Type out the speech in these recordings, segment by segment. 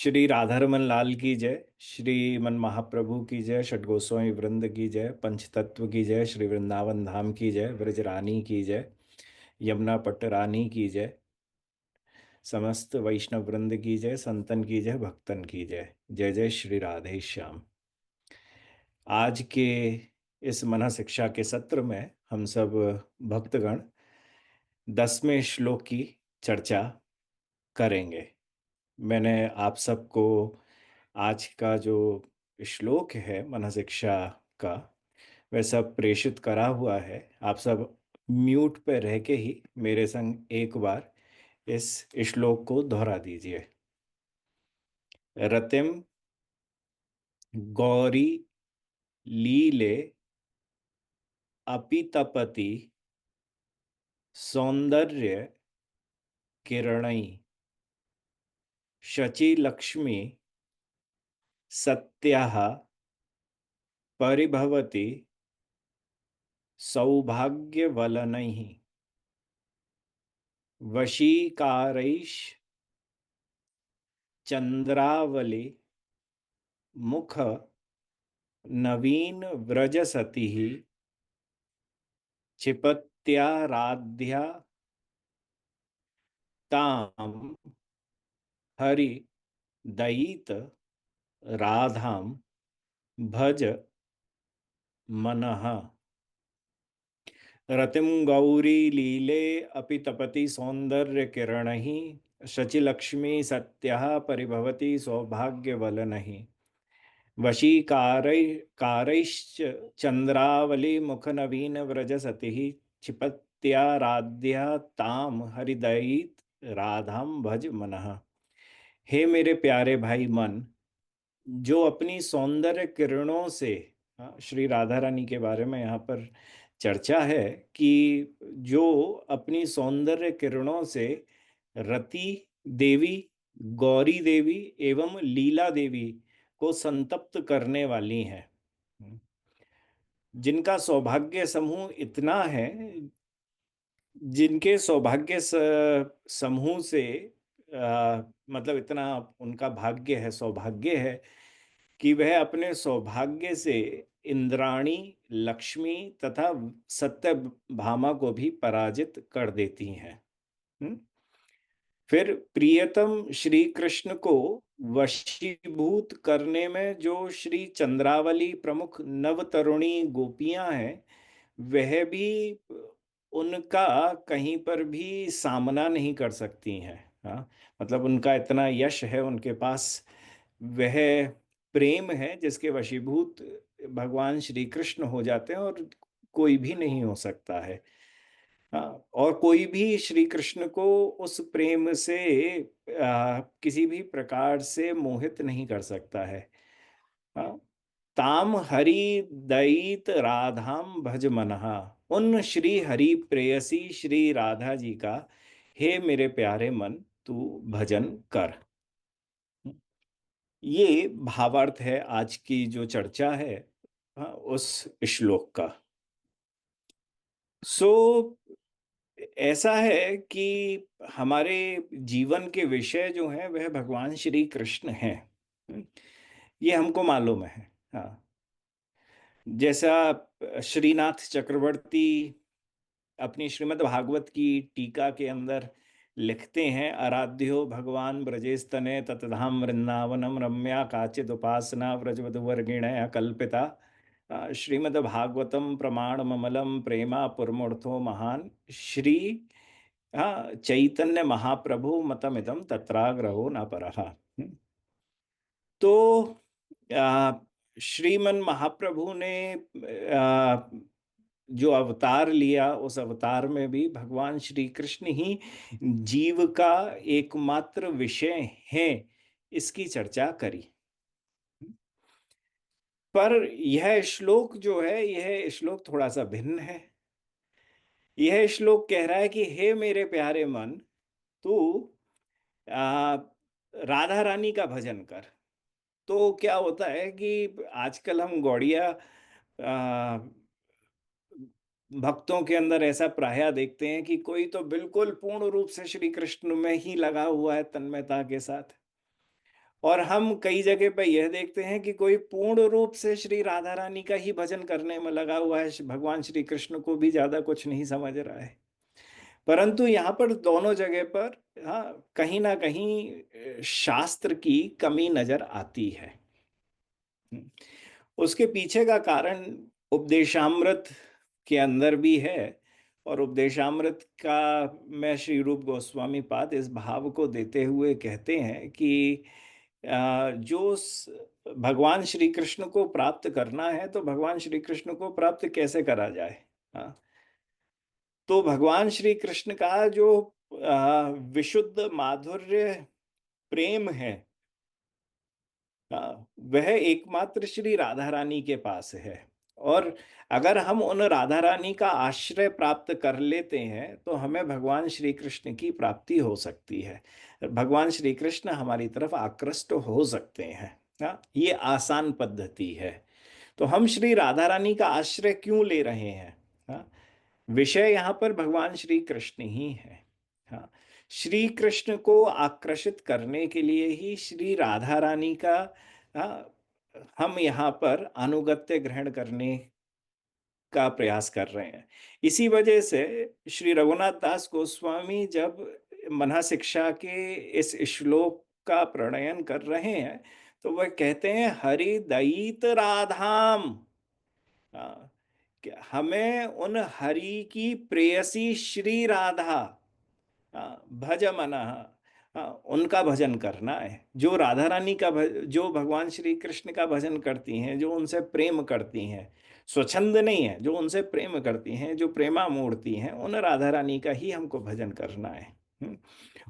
श्री राधारमन लाल की जय। श्री मन महाप्रभु की जय। षटगोस्वामी वृंद की जय। पंचतत्व की जय। श्री वृंदावन धाम की जय। ब्रजरानी की जय। यमुना पट्ट रानी की जय। समस्त वैष्णव वृंद की जय। संतन की जय। भक्तन की जय। जय जय श्री राधे श्याम। आज के इस मना शिक्षा के सत्र में हम सब भक्तगण 10वें श्लोक की चर्चा करेंगे। मैंने आप सबको आज का जो श्लोक है मना शिक्षा का वह सब प्रेषित करा हुआ है। आप सब म्यूट पे रह के ही मेरे संग एक बार इस श्लोक को दोहरा दीजिए। रतिम गौरी लीले अपितपति सौंदर्य किरणई शची लक्ष्मी सत्याः परिभवति सौभाग्यवलनैः वशीकारैश् चंद्रावली मुख नवीन व्रजसतिः क्षिपत्याराध्या ताम हरि दयित राधाम भज मनः। रतिम गौरी लीले अपि तपति सौंदर्य किरणैः शचिलक्ष्मी सत्याः परिभवति सौभाग्यवलनैः वशीकारै कारैश्च चंद्रावली मुखनवीन व्रजसतिः क्षिपत्याराध्या ताम हरिदयित राधाम भज मनः। हे मेरे प्यारे भाई मन, जो अपनी सौंदर्य किरणों से, श्री राधा रानी के बारे में यहाँ पर चर्चा है कि जो अपनी सौंदर्य किरणों से रति देवी, गौरी देवी एवं लीला देवी को संतप्त करने वाली हैं, जिनका सौभाग्य समूह इतना है, जिनके सौभाग्य समूह से मतलब इतना उनका भाग्य है, सौभाग्य है कि वह अपने सौभाग्य से इंद्राणी, लक्ष्मी तथा सत्यभामा को भी पराजित कर देती हैं। फिर प्रियतम श्री कृष्ण को वशीभूत करने में जो श्री चंद्रावली प्रमुख नवतरुणी गोपियां हैं, वह भी उनका कहीं पर भी सामना नहीं कर सकती हैं। हाँ, मतलब उनका इतना यश है उनके पास, वह प्रेम है जिसके वशीभूत भगवान श्री कृष्ण हो जाते हैं और कोई भी नहीं हो सकता है। हाँ, और कोई भी श्री कृष्ण को उस प्रेम से किसी भी प्रकार से मोहित नहीं कर सकता है। हाँ, ताम हरि दयित राधाम भज मनहा, उन श्री हरि प्रेयसी श्री राधा जी का हे मेरे प्यारे मन तू भजन कर। ये भावार्थ है आज की जो चर्चा है, उस श्लोक का। सो ऐसा है कि हमारे जीवन के विषय जो हैं वह भगवान श्री कृष्ण हैं, ये हमको मालूम है। हाँ, जैसा श्रीनाथ चक्रवर्ती अपनी श्रीमद् भागवत की टीका के अंदर लिखते हैं, आराध्यो भगवान ब्रजेस्तने ततधाम वृंदावनम रम्या काचिद उपासना व्रजवधुवर्गिणया कल्पिता श्रीमद् भागवतम प्रमाण ममलम प्रेमा पुरमूर्थो महान श्री चैतन्य महाप्रभु मतमिदम तत्राग्रहो न परहा। तो आ, श्रीमन महाप्रभु ने जो अवतार लिया, उस अवतार में भी भगवान श्री कृष्ण ही जीव का एकमात्र विषय है, इसकी चर्चा करी। पर यह श्लोक जो है, यह श्लोक थोड़ा सा भिन्न है। यह श्लोक कह रहा है कि हे मेरे प्यारे मन, तू राधा रानी का भजन कर। तो क्या होता है कि आजकल हम गौड़िया भक्तों के अंदर ऐसा प्रायः देखते हैं कि कोई तो बिल्कुल पूर्ण रूप से श्री कृष्ण में ही लगा हुआ है तन्मयता के साथ, और हम कई जगह पे यह देखते हैं कि कोई पूर्ण रूप से श्री राधा रानी का ही भजन करने में लगा हुआ है, भगवान श्री कृष्ण को भी ज्यादा कुछ नहीं समझ रहा है। परंतु यहाँ पर दोनों जगह पर कहीं ना कहीं शास्त्र की कमी नजर आती है। हम्म। उसके पीछे का कारण उपदेशामृत के अंदर भी है। और उपदेशामृत का मैं श्री रूप गोस्वामी पाद इस भाव को देते हुए कहते हैं कि भगवान श्री कृष्ण को प्राप्त करना है तो भगवान श्री कृष्ण को प्राप्त कैसे करा जाए। हाँ, तो भगवान श्री कृष्ण का जो विशुद्ध माधुर्य प्रेम है, वह एकमात्र श्री राधा रानी के पास है। और अगर हम उन राधा रानी का आश्रय प्राप्त कर लेते हैं तो हमें भगवान श्री कृष्ण की प्राप्ति हो सकती है। भगवान श्री कृष्ण हमारी तरफ आकृष्ट हो सकते हैं। ये आसान पद्धति है। तो हम श्री राधा रानी का आश्रय क्यों ले रहे हैं? हाँ, विषय यहाँ पर भगवान श्री कृष्ण ही है। हाँ, श्री कृष्ण को आकर्षित करने के लिए ही श्री राधा रानी का हाँ, हम यहाँ पर अनुगत्य ग्रहण करने का प्रयास कर रहे हैं। इसी वजह से श्री रघुनाथ दास गोस्वामी जब मना शिक्षा के इस श्लोक का प्रणयन कर रहे हैं तो वह कहते हैं हरि दयित राधाम। हाँ, कि हमें उन हरि की प्रेयसी श्री राधा भज मना, उनका भजन करना है। जो राधा रानी का जो भगवान श्री कृष्ण का भजन करती हैं, जो उनसे प्रेम करती हैं, स्वच्छंद नहीं है, जो उनसे प्रेम करती हैं, जो प्रेमा मूर्ति हैं, उन राधा रानी का ही हमको भजन करना है।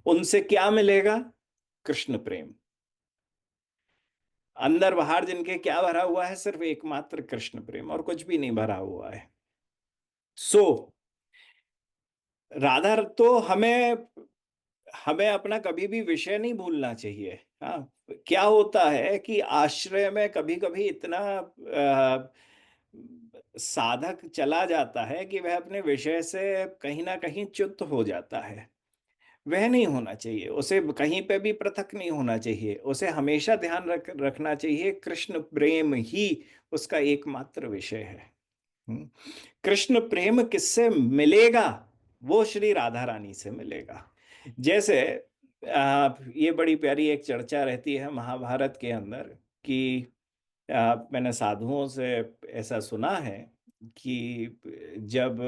उनसे क्या मिलेगा? कृष्ण प्रेम। अंदर बाहर जिनके क्या भरा हुआ है? सिर्फ एकमात्र कृष्ण प्रेम, और कुछ भी नहीं भरा हुआ है। सो राधा तो हमें हमें अपना कभी भी विषय नहीं भूलना चाहिए। हाँ, क्या होता है कि आश्रय में कभी कभी इतना साधक चला जाता है कि वह अपने विषय से कहीं ना कहीं च्युत हो जाता है। वह नहीं होना चाहिए, उसे कहीं पे भी पृथक नहीं होना चाहिए। उसे हमेशा ध्यान रखना चाहिए कृष्ण प्रेम ही उसका एकमात्र विषय है। हम्म। कृष्ण प्रेम किससे मिलेगा? वो श्री राधा रानी से मिलेगा। जैसे ये बड़ी प्यारी एक चर्चा रहती है महाभारत के अंदर कि मैंने साधुओं से ऐसा सुना है कि जब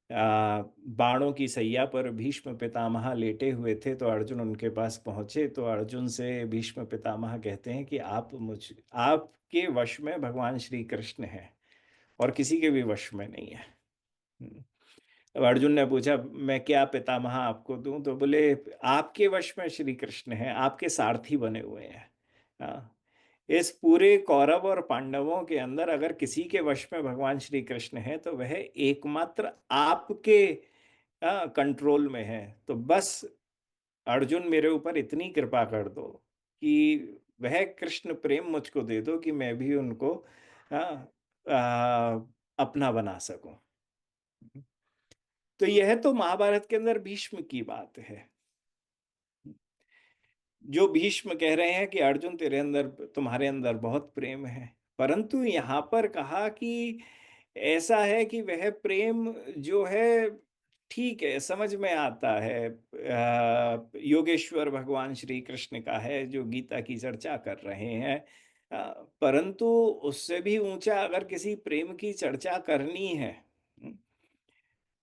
बाणों की सैया पर भीष्म पितामह लेटे हुए थे तो अर्जुन उनके पास पहुंचे, तो अर्जुन से भीष्म पितामह कहते हैं कि आपके वश में भगवान श्री कृष्ण है और किसी के भी वश में नहीं है। हम्म। अब अर्जुन ने पूछा मैं क्या पितामह आपको दूं? तो बोले आपके वश में श्री कृष्ण है, आपके सारथी बने हुए हैं। हाँ, इस पूरे कौरव और पांडवों के अंदर अगर किसी के वश में भगवान श्री कृष्ण है तो वह एकमात्र आपके कंट्रोल में है। तो बस अर्जुन मेरे ऊपर इतनी कृपा कर दो कि वह कृष्ण प्रेम मुझको दे दो कि मैं भी उनको आ, आ, अपना बना सकूं। तो यह तो महाभारत के अंदर भीष्म की बात है। जो भीष्म कह रहे हैं कि अर्जुन तेरे अंदर, तुम्हारे अंदर बहुत प्रेम है। परंतु यहाँ पर कहा कि ऐसा है कि वह प्रेम जो है ठीक है, समझ में आता है, योगेश्वर भगवान श्री कृष्ण का है जो गीता की चर्चा कर रहे हैं। परंतु उससे भी ऊंचा अगर किसी प्रेम की चर्चा करनी है,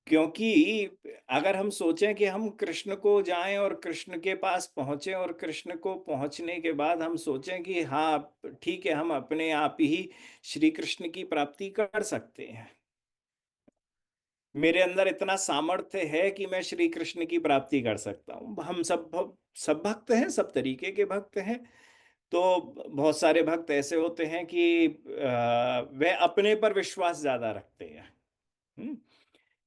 क्योंकि अगर हम सोचें कि हम कृष्ण को जाएं और कृष्ण के पास पहुंचें और कृष्ण को पहुंचने के बाद हम सोचें कि हाँ ठीक है, हम अपने आप ही श्री कृष्ण की प्राप्ति कर सकते हैं, मेरे अंदर इतना सामर्थ्य है कि मैं श्री कृष्ण की प्राप्ति कर सकता हूँ। हम सब भक्त हैं, सब तरीके के भक्त हैं। तो बहुत सारे भक्त ऐसे होते हैं कि वे अपने पर विश्वास ज्यादा रखते हैं। हम्म।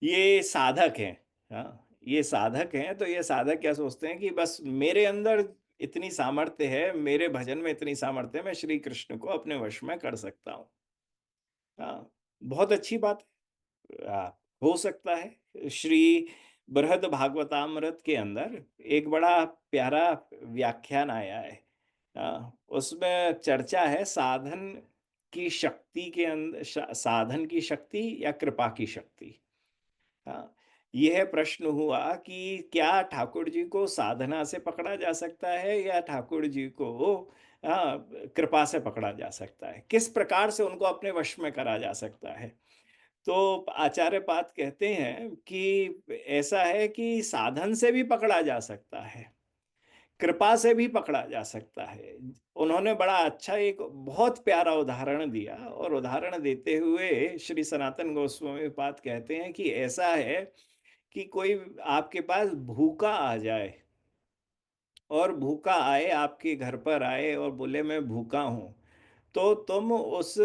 ये साधक हैं। हाँ, ये साधक हैं, तो ये साधक क्या सोचते हैं कि बस मेरे अंदर इतनी सामर्थ्य है, मेरे भजन में इतनी सामर्थ्य है, मैं श्री कृष्ण को अपने वश में कर सकता हूँ। हाँ, बहुत अच्छी बात है। हो सकता है। श्री बृहद भागवतामृत के अंदर एक बड़ा प्यारा व्याख्यान आया है उसमें चर्चा है साधन की शक्ति के अंदर, साधन की शक्ति या कृपा की शक्ति। हाँ, यह प्रश्न हुआ कि क्या ठाकुर जी को साधना से पकड़ा जा सकता है या ठाकुर जी को कृपा से पकड़ा जा सकता है? किस प्रकार से उनको अपने वश में करा जा सकता है? तो आचार्य पाद कहते हैं कि ऐसा है कि साधन से भी पकड़ा जा सकता है, कृपा से भी पकड़ा जा सकता है। उन्होंने बड़ा अच्छा एक बहुत प्यारा उदाहरण दिया, और उदाहरण देते हुए श्री सनातन गोस्वामी पाद कहते हैं कि ऐसा है कि कोई आपके पास भूखा आ जाए, और भूखा आए आपके घर पर आए और बोले मैं भूखा हूँ, तो तुम उस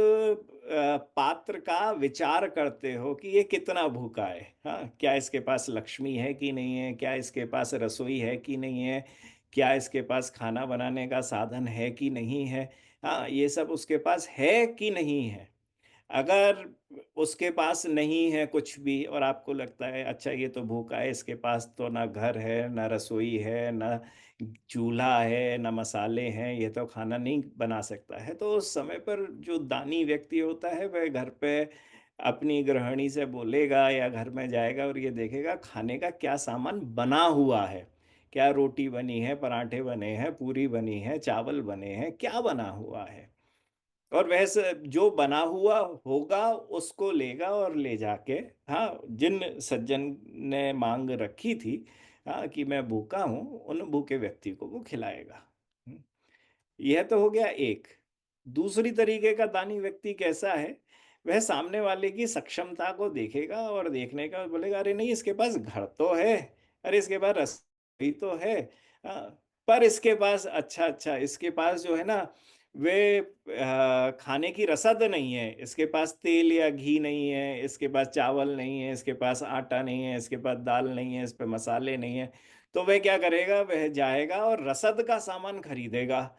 पात्र का विचार करते हो कि ये कितना भूखा है। हाँ, क्या इसके पास लक्ष्मी है कि नहीं है, क्या इसके पास रसोई है कि नहीं है, क्या इसके पास खाना बनाने का साधन है कि नहीं है। हाँ, ये सब उसके पास है कि नहीं है। अगर उसके पास नहीं है कुछ भी, और आपको लगता है अच्छा ये तो भूखा है, इसके पास तो ना घर है, ना रसोई है, ना चूल्हा है, ना मसाले हैं, ये तो खाना नहीं बना सकता है, तो उस समय पर जो दानी व्यक्ति होता है वह घर पे अपनी गृहिणी से बोलेगा या घर में जाएगा और ये देखेगा खाने का क्या सामान बना हुआ है। क्या रोटी बनी है, पराठे बने हैं, पूरी बनी है, चावल बने हैं, क्या बना हुआ है। और वैसे जो बना हुआ होगा उसको लेगा और ले जाके, हाँ, जिन सज्जन ने मांग रखी थी, हाँ, कि मैं भूखा हूँ, उन भूखे व्यक्ति को वो खिलाएगा। यह तो हो गया एक। दूसरी तरीके का दानी व्यक्ति कैसा है? वह सामने वाले की सक्षमता को देखेगा और देखने का बोलेगा अरे नहीं इसके पास घर तो है, अरे इसके पास रसोई तो है, हाँ, पर इसके पास अच्छा अच्छा इसके पास जो है ना, वे खाने की रसद नहीं है, इसके पास तेल या घी नहीं है, इसके पास चावल नहीं है, इसके पास आटा नहीं है, इसके पास दाल नहीं है, इस पे मसाले नहीं है। तो वह क्या करेगा? वह जाएगा और रसद का सामान खरीदेगा।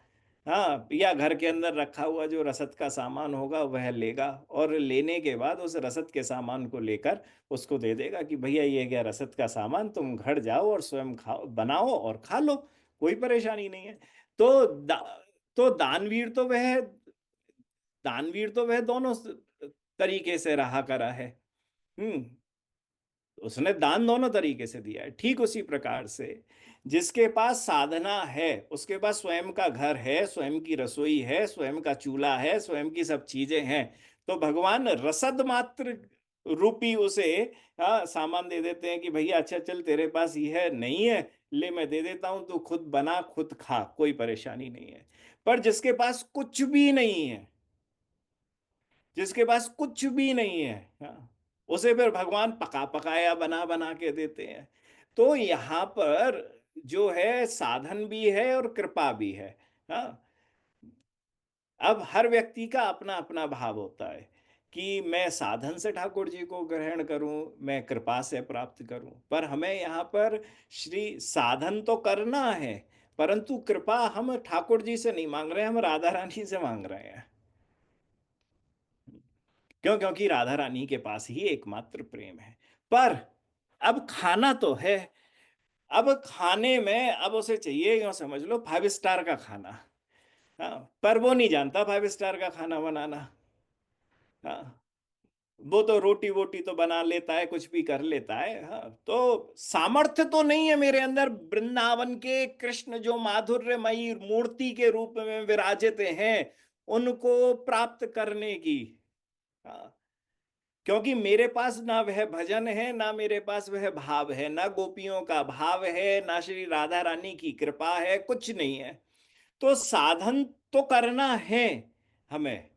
हाँ, या घर के अंदर रखा हुआ जो रसद का सामान होगा वह लेगा, और लेने के बाद उस रसद के सामान को लेकर उसको दे देगा कि भैया ये गया रसद का सामान, तुम घर जाओ और स्वयं खाओ, बनाओ और खा लो, कोई परेशानी नहीं है। तो तो दानवीर तो वह दोनों तरीके से रहा करा है। हम्म उसने दान दोनों तरीके से दिया है। ठीक उसी प्रकार से जिसके पास साधना है, उसके पास स्वयं का घर है, स्वयं की रसोई है, स्वयं का चूल्हा है, स्वयं की सब चीजें हैं, तो भगवान रसद मात्र रूपी उसे सामान दे देते हैं कि भैया अच्छा चल तेरे पास यह नहीं है, ले मैं दे देता हूं, तू खुद बना खुद खा, कोई परेशानी नहीं है। पर जिसके पास कुछ भी नहीं है, जिसके पास कुछ भी नहीं है, हाँ, उसे फिर भगवान पका पकाया बना बना के देते हैं। तो यहाँ पर जो है साधन भी है और कृपा भी है। हाँ, अब हर व्यक्ति का अपना अपना भाव होता है कि मैं साधन से ठाकुर जी को ग्रहण करूं, मैं कृपा से प्राप्त करूं। पर हमें यहाँ पर श्री साधन तो करना है, परंतु कृपा हम ठाकुर जी से नहीं मांग रहे, हम राधा रानी से मांग रहे हैं। क्यों? क्योंकि राधा रानी के पास ही एकमात्र प्रेम है। पर अब खाना तो है, अब खाने में अब उसे चाहिए, यूं समझ लो 5 स्टार का खाना। हाँ, पर वो नहीं जानता 5 स्टार का खाना बनाना। हाँ, वो तो रोटी वोटी तो बना लेता है, कुछ भी कर लेता है। हाँ, तो सामर्थ्य तो नहीं है मेरे अंदर वृंदावन के कृष्ण जो माधुर्यमयी मूर्ति के रूप में विराजित हैं उनको प्राप्त करने की। हाँ, क्योंकि मेरे पास ना वह भजन है, ना मेरे पास वह भाव है, ना गोपियों का भाव है, ना श्री राधा रानी की कृपा है, कुछ नहीं है। तो साधन तो करना है हमें,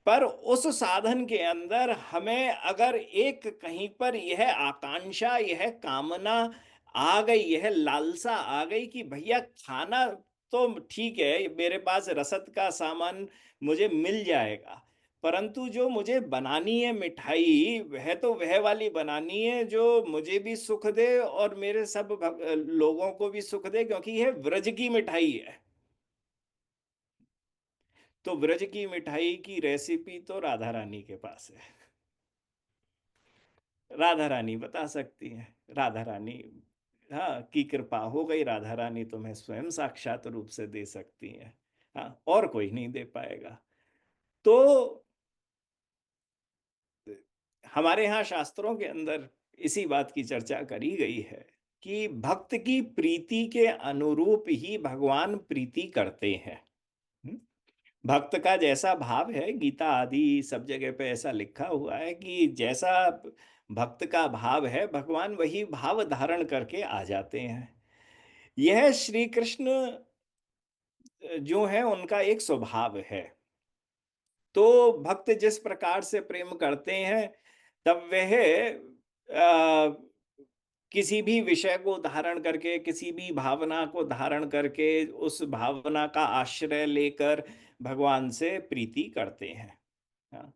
पर उस साधन के अंदर हमें अगर एक कहीं पर यह आकांक्षा, यह कामना आ गई, यह लालसा आ गई कि भैया खाना तो ठीक है, मेरे पास रसद का सामान मुझे मिल जाएगा, परंतु जो मुझे बनानी है मिठाई, वह तो वह वाली बनानी है जो मुझे भी सुख दे और मेरे सब लोगों को भी सुख दे, क्योंकि यह व्रज की मिठाई है। तो व्रज की मिठाई की रेसिपी तो राधा रानी के पास है, राधा रानी बता सकती हैं। राधा रानी, हाँ, की कृपा हो गई, राधा रानी तुम्हें स्वयं साक्षात रूप से दे सकती हैं। हाँ, और कोई नहीं दे पाएगा। तो हमारे यहाँ शास्त्रों के अंदर इसी बात की चर्चा करी गई है कि भक्त की प्रीति के अनुरूप ही भगवान प्रीति करते हैं। हम्म? भक्त का जैसा भाव है, गीता आदि सब जगह पे ऐसा लिखा हुआ है कि जैसा भक्त का भाव है, भगवान वही भाव धारण करके आ जाते हैं। यह श्री कृष्ण जो है उनका एक स्वभाव है। तो भक्त जिस प्रकार से प्रेम करते हैं, तब वह किसी भी विषय को धारण करके, किसी भी भावना को धारण करके, उस भावना का आश्रय लेकर भगवान से प्रीति करते हैं। हाँ,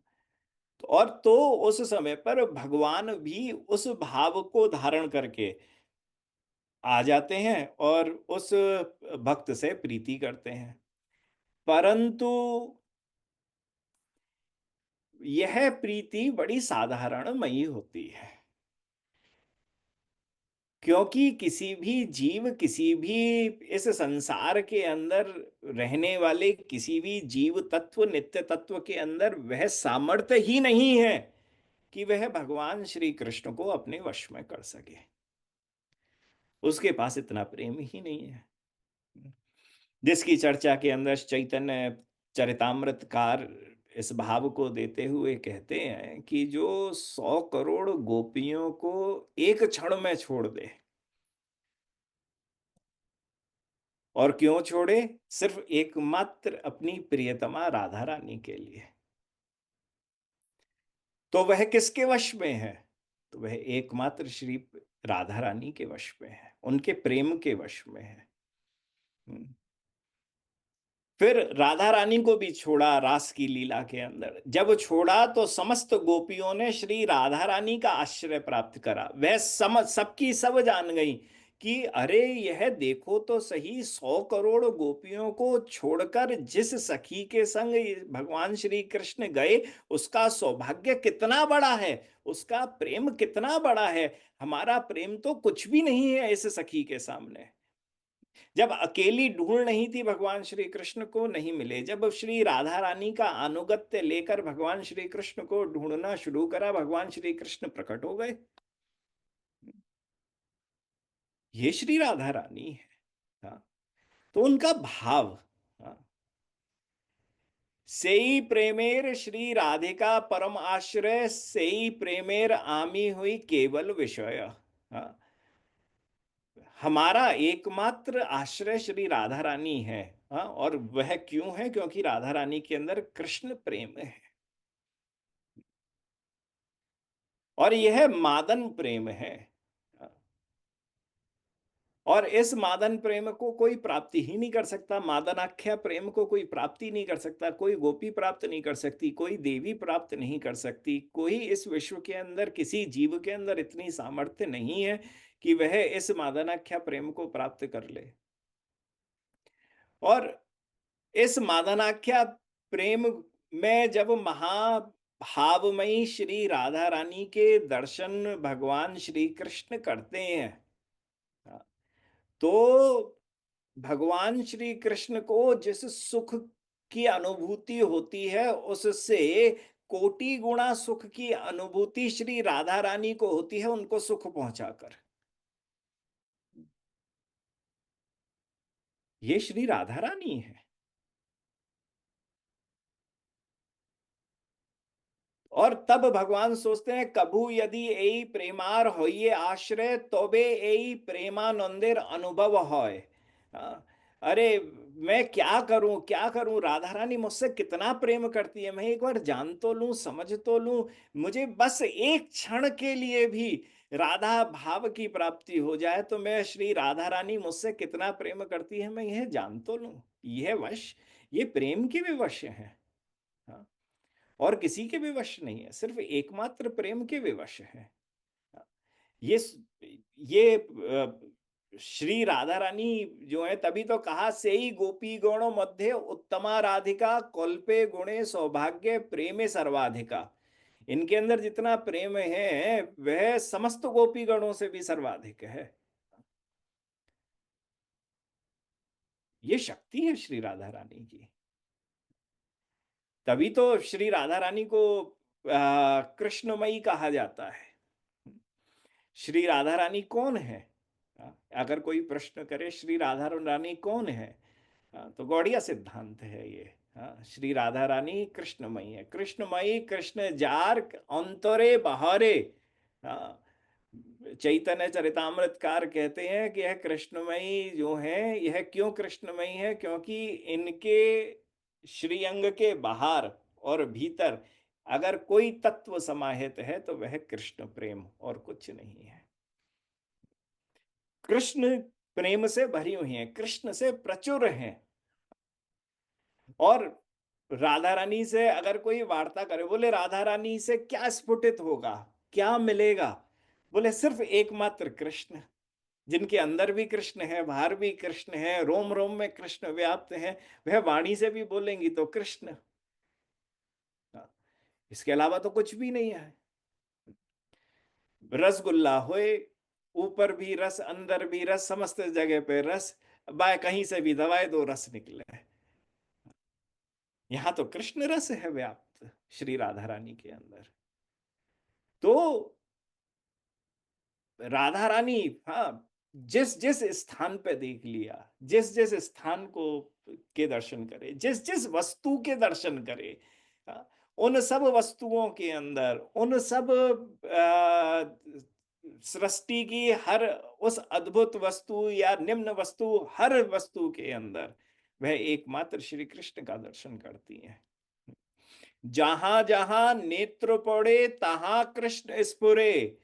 और तो उस समय पर भगवान भी उस भाव को धारण करके आ जाते हैं और उस भक्त से प्रीति करते हैं। परंतु यह प्रीति बड़ी साधारणमयी होती है, क्योंकि किसी भी जीव, किसी भी इस संसार के अंदर रहने वाले किसी भी जीव तत्व, नित्य तत्व के अंदर वह सामर्थ्य ही नहीं है कि वह भगवान श्री कृष्ण को अपने वश में कर सके। उसके पास इतना प्रेम ही नहीं है। जिसकी चर्चा के अंदर चैतन्य चरितामृतकार इस भाव को देते हुए कहते हैं कि जो 100 करोड़ गोपियों को एक क्षण में छोड़ दे, और क्यों छोड़े? सिर्फ एकमात्र अपनी प्रियतमा राधा रानी के लिए। तो वह किसके वश में है? तो वह एकमात्र श्री राधा रानी के वश में है, उनके प्रेम के वश में है। हम्म। फिर राधा रानी को भी छोड़ा रास की लीला के अंदर। जब छोड़ा तो समस्त गोपियों ने श्री राधा रानी का आश्रय प्राप्त करा। वह समझ सबकी सब जान गई कि अरे यह देखो तो सही, 100 करोड़ गोपियों को छोड़कर जिस सखी के संग भगवान श्री कृष्ण गए, उसका सौभाग्य कितना बड़ा है, उसका प्रेम कितना बड़ा है। हमारा प्रेम तो कुछ भी नहीं है इस सखी के सामने। जब अकेली ढूंढ नहीं थी, भगवान श्री कृष्ण को नहीं मिले, जब श्री राधा रानी का अनुगत्य लेकर भगवान श्री कृष्ण को ढूंढना शुरू करा, भगवान श्री कृष्ण प्रकट हो गए। ये श्री राधा रानी है। हाँ, तो उनका भाव, हाँ, सेई प्रेमेर श्री राधिका परम आश्रय, सेई प्रेमेर आमी हुई केवल विषय। हाँ, हमारा एकमात्र आश्रय श्री राधा रानी है। हाँ, और वह क्यों है? क्योंकि राधा रानी के अंदर कृष्ण प्रेम है, और यह मादन प्रेम है। और इस मादन प्रेम को कोई प्राप्ति ही नहीं कर सकता। मादनाख्या प्रेम को कोई प्राप्ति नहीं कर सकता। कोई गोपी प्राप्त नहीं कर सकती, कोई देवी प्राप्त नहीं कर सकती। कोई इस विश्व के अंदर, किसी जीव के अंदर इतनी सामर्थ्य नहीं है कि वह इस मादनाख्या प्रेम को प्राप्त कर ले। और इस मादनाख्या प्रेम में जब महाभावमयी श्री राधा रानी के दर्शन भगवान श्री कृष्ण करते हैं, तो भगवान श्री कृष्ण को जिस सुख की अनुभूति होती है, उससे कोटि गुणा सुख की अनुभूति श्री राधा रानी को होती है, उनको सुख पहुंचाकर। ये श्री राधा रानी है। और तब भगवान सोचते हैं, कभू यदि एई प्रेमार होइए आश्रय, तोबे एई प्रेमानंदेर अनुभव होय। हाँ, अरे मैं क्या करूं, क्या करूं? राधा रानी मुझसे कितना प्रेम करती है, मैं एक बार जान तो लूं, समझ तो लूं। मुझे बस एक क्षण के लिए भी राधा भाव की प्राप्ति हो जाए, तो मैं श्री राधा रानी मुझसे कितना प्रेम करती है मैं यह जान तो लूं। यह वश, ये प्रेम के भी वश है। हाँ, और किसी के भी वश नहीं है, सिर्फ एकमात्र प्रेम के विवश है। ये श्री राधा रानी जो है, तभी तो कहा, से ही गोपी गणों मध्य उत्तमा राधिका, कल्पे गुणे सौभाग्य प्रेमे सर्वाधिका। इनके अंदर जितना प्रेम है वह समस्त गोपी गणों से भी सर्वाधिक है। ये शक्ति है श्री राधा रानी की। तभी तो श्री राधा रानी को कृष्णमयी कहा जाता है। श्री राधा रानी कौन है? अगर कोई प्रश्न करे श्री राधा रानी कौन है, तो गौड़िया सिद्धांत है ये। श्री राधा रानी कृष्णमयी है। कृष्णमयी, कृष्ण जार अंतरे बहारे। हाँ, चैतन्य चरितामृतकार कहते हैं कि यह कृष्णमयी जो है, यह क्यों कृष्णमयी है? क्योंकि इनके श्रीअंग के बाहर और भीतर अगर कोई तत्व समाहित है तो वह कृष्ण प्रेम और कुछ नहीं है। कृष्ण प्रेम से भरी हुई हैं, कृष्ण से प्रचुर हैं। और राधा रानी से अगर कोई वार्ता करे, बोले राधा रानी से क्या स्फुटित होगा, क्या मिलेगा? बोले सिर्फ एकमात्र कृष्ण। जिनके अंदर भी कृष्ण है, बाहर भी कृष्ण है, रोम रोम में कृष्ण व्याप्त है, वह वाणी से भी बोलेंगी तो कृष्ण। इसके अलावा तो कुछ भी नहीं है। रसगुल्ला होए, ऊपर भी रस, अंदर भी रस, समस्त जगह पे रस, बाय कहीं से भी दबाए दो रस निकले। यहां तो कृष्ण रस है व्याप्त श्री राधा रानी के अंदर। तो राधा रानी, हाँ, जिस जिस स्थान पे देख लिया, जिस जिस स्थान को के दर्शन करे, जिस जिस वस्तु के दर्शन करे, हाँ, उन सब वस्तुओं के अंदर, उन सब सृष्टि की हर उस अद्भुत वस्तु या निम्न वस्तु, हर वस्तु के अंदर वह एकमात्र श्री कृष्ण का दर्शन करती है। जहां जहां नेत्र पड़े तहां कृष्ण स्फुरे।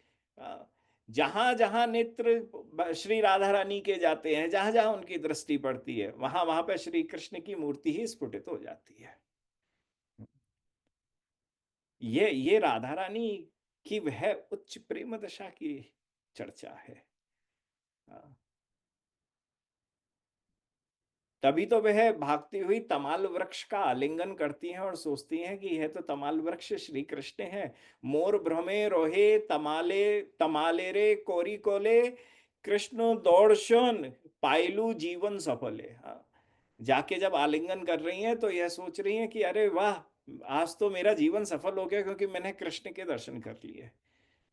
जहां जहां नेत्र श्री राधा रानी के जाते हैं, जहां जहां उनकी दृष्टि पड़ती है, वहां वहां पर श्री कृष्ण की मूर्ति ही स्फुटित हो जाती है। ये राधा रानी की वह उच्च प्रेम दशा की चर्चा है। हाँ। तभी तो वह भागती हुई तमाल वृक्ष का आलिंगन करती हैं और सोचती हैं कि यह तो तमाल वृक्ष श्री कृष्ण है। मोर भ्रमे रोहे तमाले, तमाले रे कोरी कोले, कृष्ण दौड़शन पायलू जीवन सफले। हाँ, जाके जब आलिंगन कर रही हैं तो यह सोच रही हैं कि अरे वाह, आज तो मेरा जीवन सफल हो गया क्योंकि मैंने कृष्ण के दर्शन कर लिए।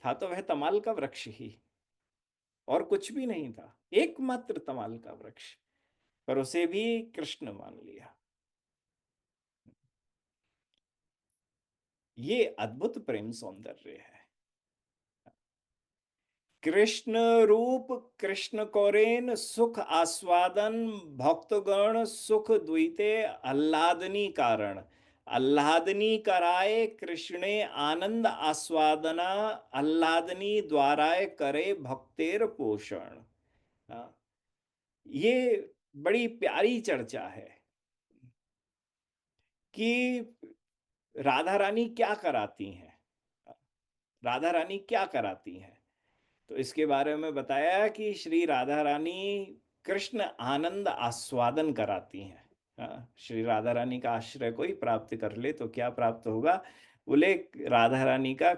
था तो वह तमाल का वृक्ष ही, और कुछ भी नहीं था, एकमात्र तमाल का वृक्ष, पर उसे भी कृष्ण मान लिया। ये अद्भुत प्रेम सौंदर्य है। कृष्ण रूप कृष्ण कोरेन सुख आस्वादन, भक्तगण सुख द्वैते आह्लादनी कारण। आह्लादनी कराए कृष्णे आनंद आस्वादना, आह्लादनी द्वाराय करे भक्तेर पोषण। हाँ, ये बड़ी प्यारी चर्चा है कि राधा रानी क्या कराती हैं। राधा रानी क्या कराती हैं? तो इसके बारे में बताया कि श्री राधा रानी कृष्ण आनंद आस्वादन कराती हैं। श्री राधा रानी का आश्रय कोई प्राप्त कर ले तो क्या प्राप्त होगा? बोले राधा रानी का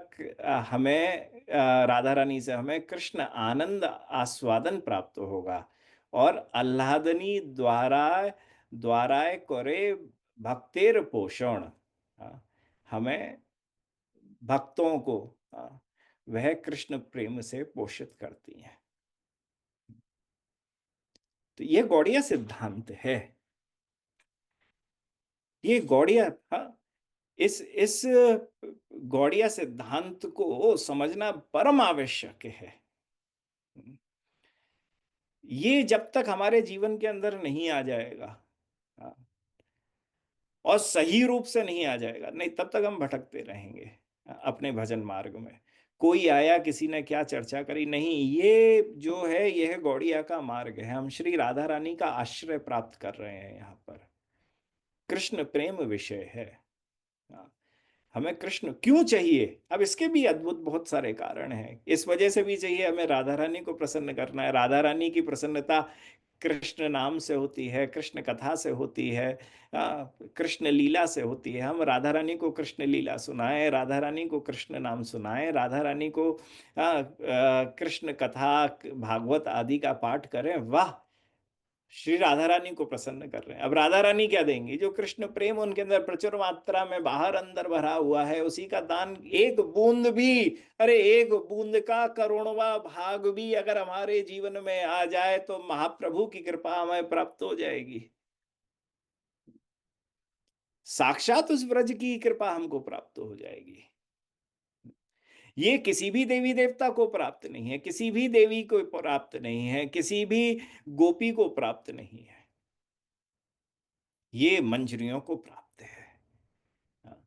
हमें राधा रानी से हमें कृष्ण आनंद आस्वादन प्राप्त होगा, और आह्लादनी द्वारा द्वाराय करे भक्तेर पोषण। हमें भक्तों को वह कृष्ण प्रेम से पोषित करती हैं। तो ये गौड़िया सिद्धांत है। ये गौड़िया, हाँ, इस गौड़िया सिद्धांत को समझना परम आवश्यक है। ये जब तक हमारे जीवन के अंदर नहीं आ जाएगा, हाँ, और सही रूप से नहीं आ जाएगा, नहीं, तब तक हम भटकते रहेंगे अपने भजन मार्ग में। कोई आया, किसी ने क्या चर्चा करी, नहीं, ये जो है यह गौड़िया का मार्ग है। हम श्री राधा रानी का आश्रय प्राप्त कर रहे हैं यहाँ पर। कृष्ण प्रेम विषय है। हाँ, हमें कृष्ण क्यों चाहिए? अब इसके भी अद्भुत बहुत सारे कारण हैं। इस वजह से भी चाहिए, हमें राधा रानी को प्रसन्न करना है। राधा रानी की प्रसन्नता कृष्ण नाम से होती है, कृष्ण कथा से होती है, कृष्ण लीला से होती है। हम राधा रानी को कृष्ण लीला सुनाएं, राधा रानी को कृष्ण नाम सुनाएं, राधा रानी को कृष्ण कथा भागवत आदि का पाठ करें। वाह, श्री राधा रानी को प्रसन्न कर रहे हैं। अब राधा रानी क्या देंगी? जो कृष्ण प्रेम उनके अंदर प्रचुर मात्रा में बाहर अंदर भरा हुआ है, उसी का दान एक बूंद भी, अरे एक बूंद का करोड़वा भाग भी अगर हमारे जीवन में आ जाए तो महाप्रभु की कृपा हमें प्राप्त हो जाएगी। साक्षात उस व्रज की कृपा हमको प्राप्त हो जाएगी। ये किसी भी देवी देवता को प्राप्त नहीं है, किसी भी देवी को प्राप्त नहीं है, किसी भी गोपी को प्राप्त नहीं है। ये मंजरियों को प्राप्त है। हाँ,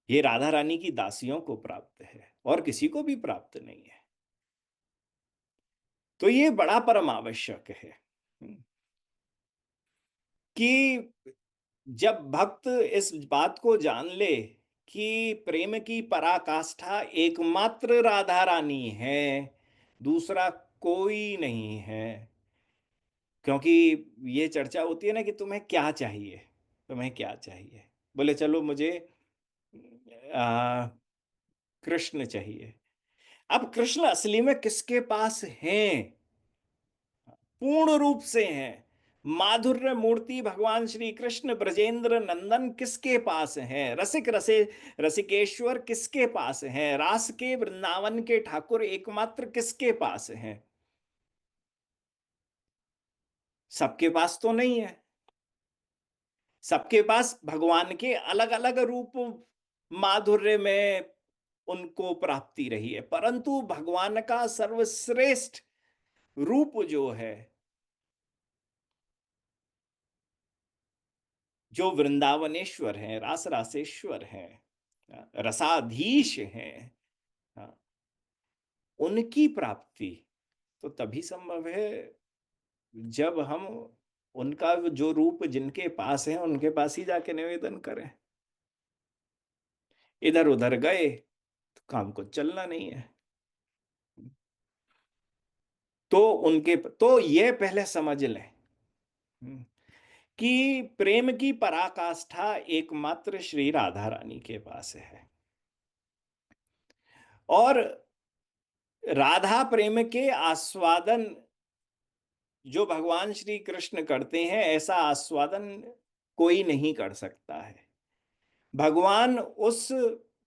ये राधा रानी की दासियों को प्राप्त है और किसी को भी प्राप्त नहीं है। तो ये बड़ा परम आवश्यक है कि जब भक्त इस बात को जान ले कि प्रेम की पराकाष्ठा एकमात्र राधा रानी है, दूसरा कोई नहीं है। क्योंकि ये चर्चा होती है ना कि तुम्हें क्या चाहिए, तुम्हें क्या चाहिए? बोले चलो मुझे आ, कृष्ण चाहिए। अब कृष्ण असली में किसके पास हैं? पूर्ण रूप से हैं। माधुर्य मूर्ति भगवान श्री कृष्ण ब्रजेंद्र नंदन किसके पास हैं? रसिक रसे रसिकेश्वर किसके पास हैं? रास के वृंदावन के ठाकुर एकमात्र किसके पास हैं? सबके पास तो नहीं है। सबके पास भगवान के अलग अलग रूप माधुर्य में उनको प्राप्ति रही है, परंतु भगवान का सर्वश्रेष्ठ रूप जो है, जो वृंदावनेश्वर हैं, रास रासेश्वर हैं, रसाधीश हैं, हाँ, उनकी प्राप्ति तो तभी संभव है जब हम उनका जो रूप जिनके पास है उनके पास ही जाके निवेदन करें। इधर उधर गए तो काम को चलना नहीं है। तो उनके तो ये पहले समझ लें कि प्रेम की पराकाष्ठा एकमात्र श्री राधा रानी के पास है। और राधा प्रेम के आस्वादन जो भगवान श्री कृष्ण करते हैं, ऐसा आस्वादन कोई नहीं कर सकता है। भगवान उस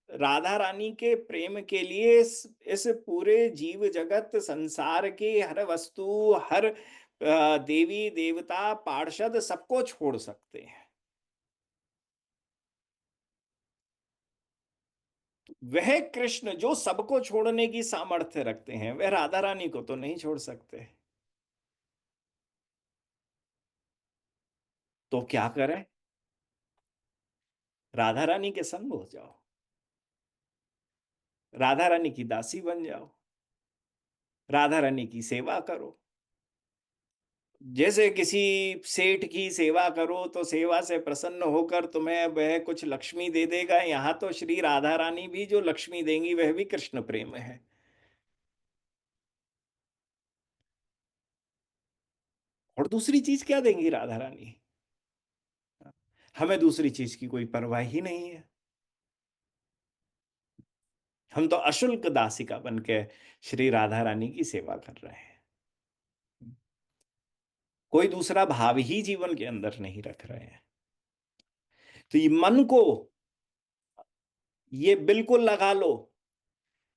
राधा रानी के प्रेम के लिए इस पूरे जीव जगत संसार के हर वस्तु, हर देवी देवता पार्षद सबको छोड़ सकते हैं। वह कृष्ण जो सबको छोड़ने की सामर्थ्य रखते हैं, वह राधा रानी को तो नहीं छोड़ सकते। तो क्या करें? राधा रानी के संग हो जाओ, राधा रानी की दासी बन जाओ, राधा रानी की सेवा करो। जैसे किसी सेठ की सेवा करो तो सेवा से प्रसन्न होकर तुम्हें वह कुछ लक्ष्मी दे देगा, यहां तो श्री राधा रानी भी जो लक्ष्मी देंगी वह भी कृष्ण प्रेम है। और दूसरी चीज क्या देंगी राधा रानी? हमें दूसरी चीज की कोई परवाह ही नहीं है। हम तो अशुल्क दासिका बन के श्री राधा रानी की सेवा कर रहे हैं। कोई दूसरा भाव ही जीवन के अंदर नहीं रख रहे हैं। तो ये मन को ये बिल्कुल लगा लो,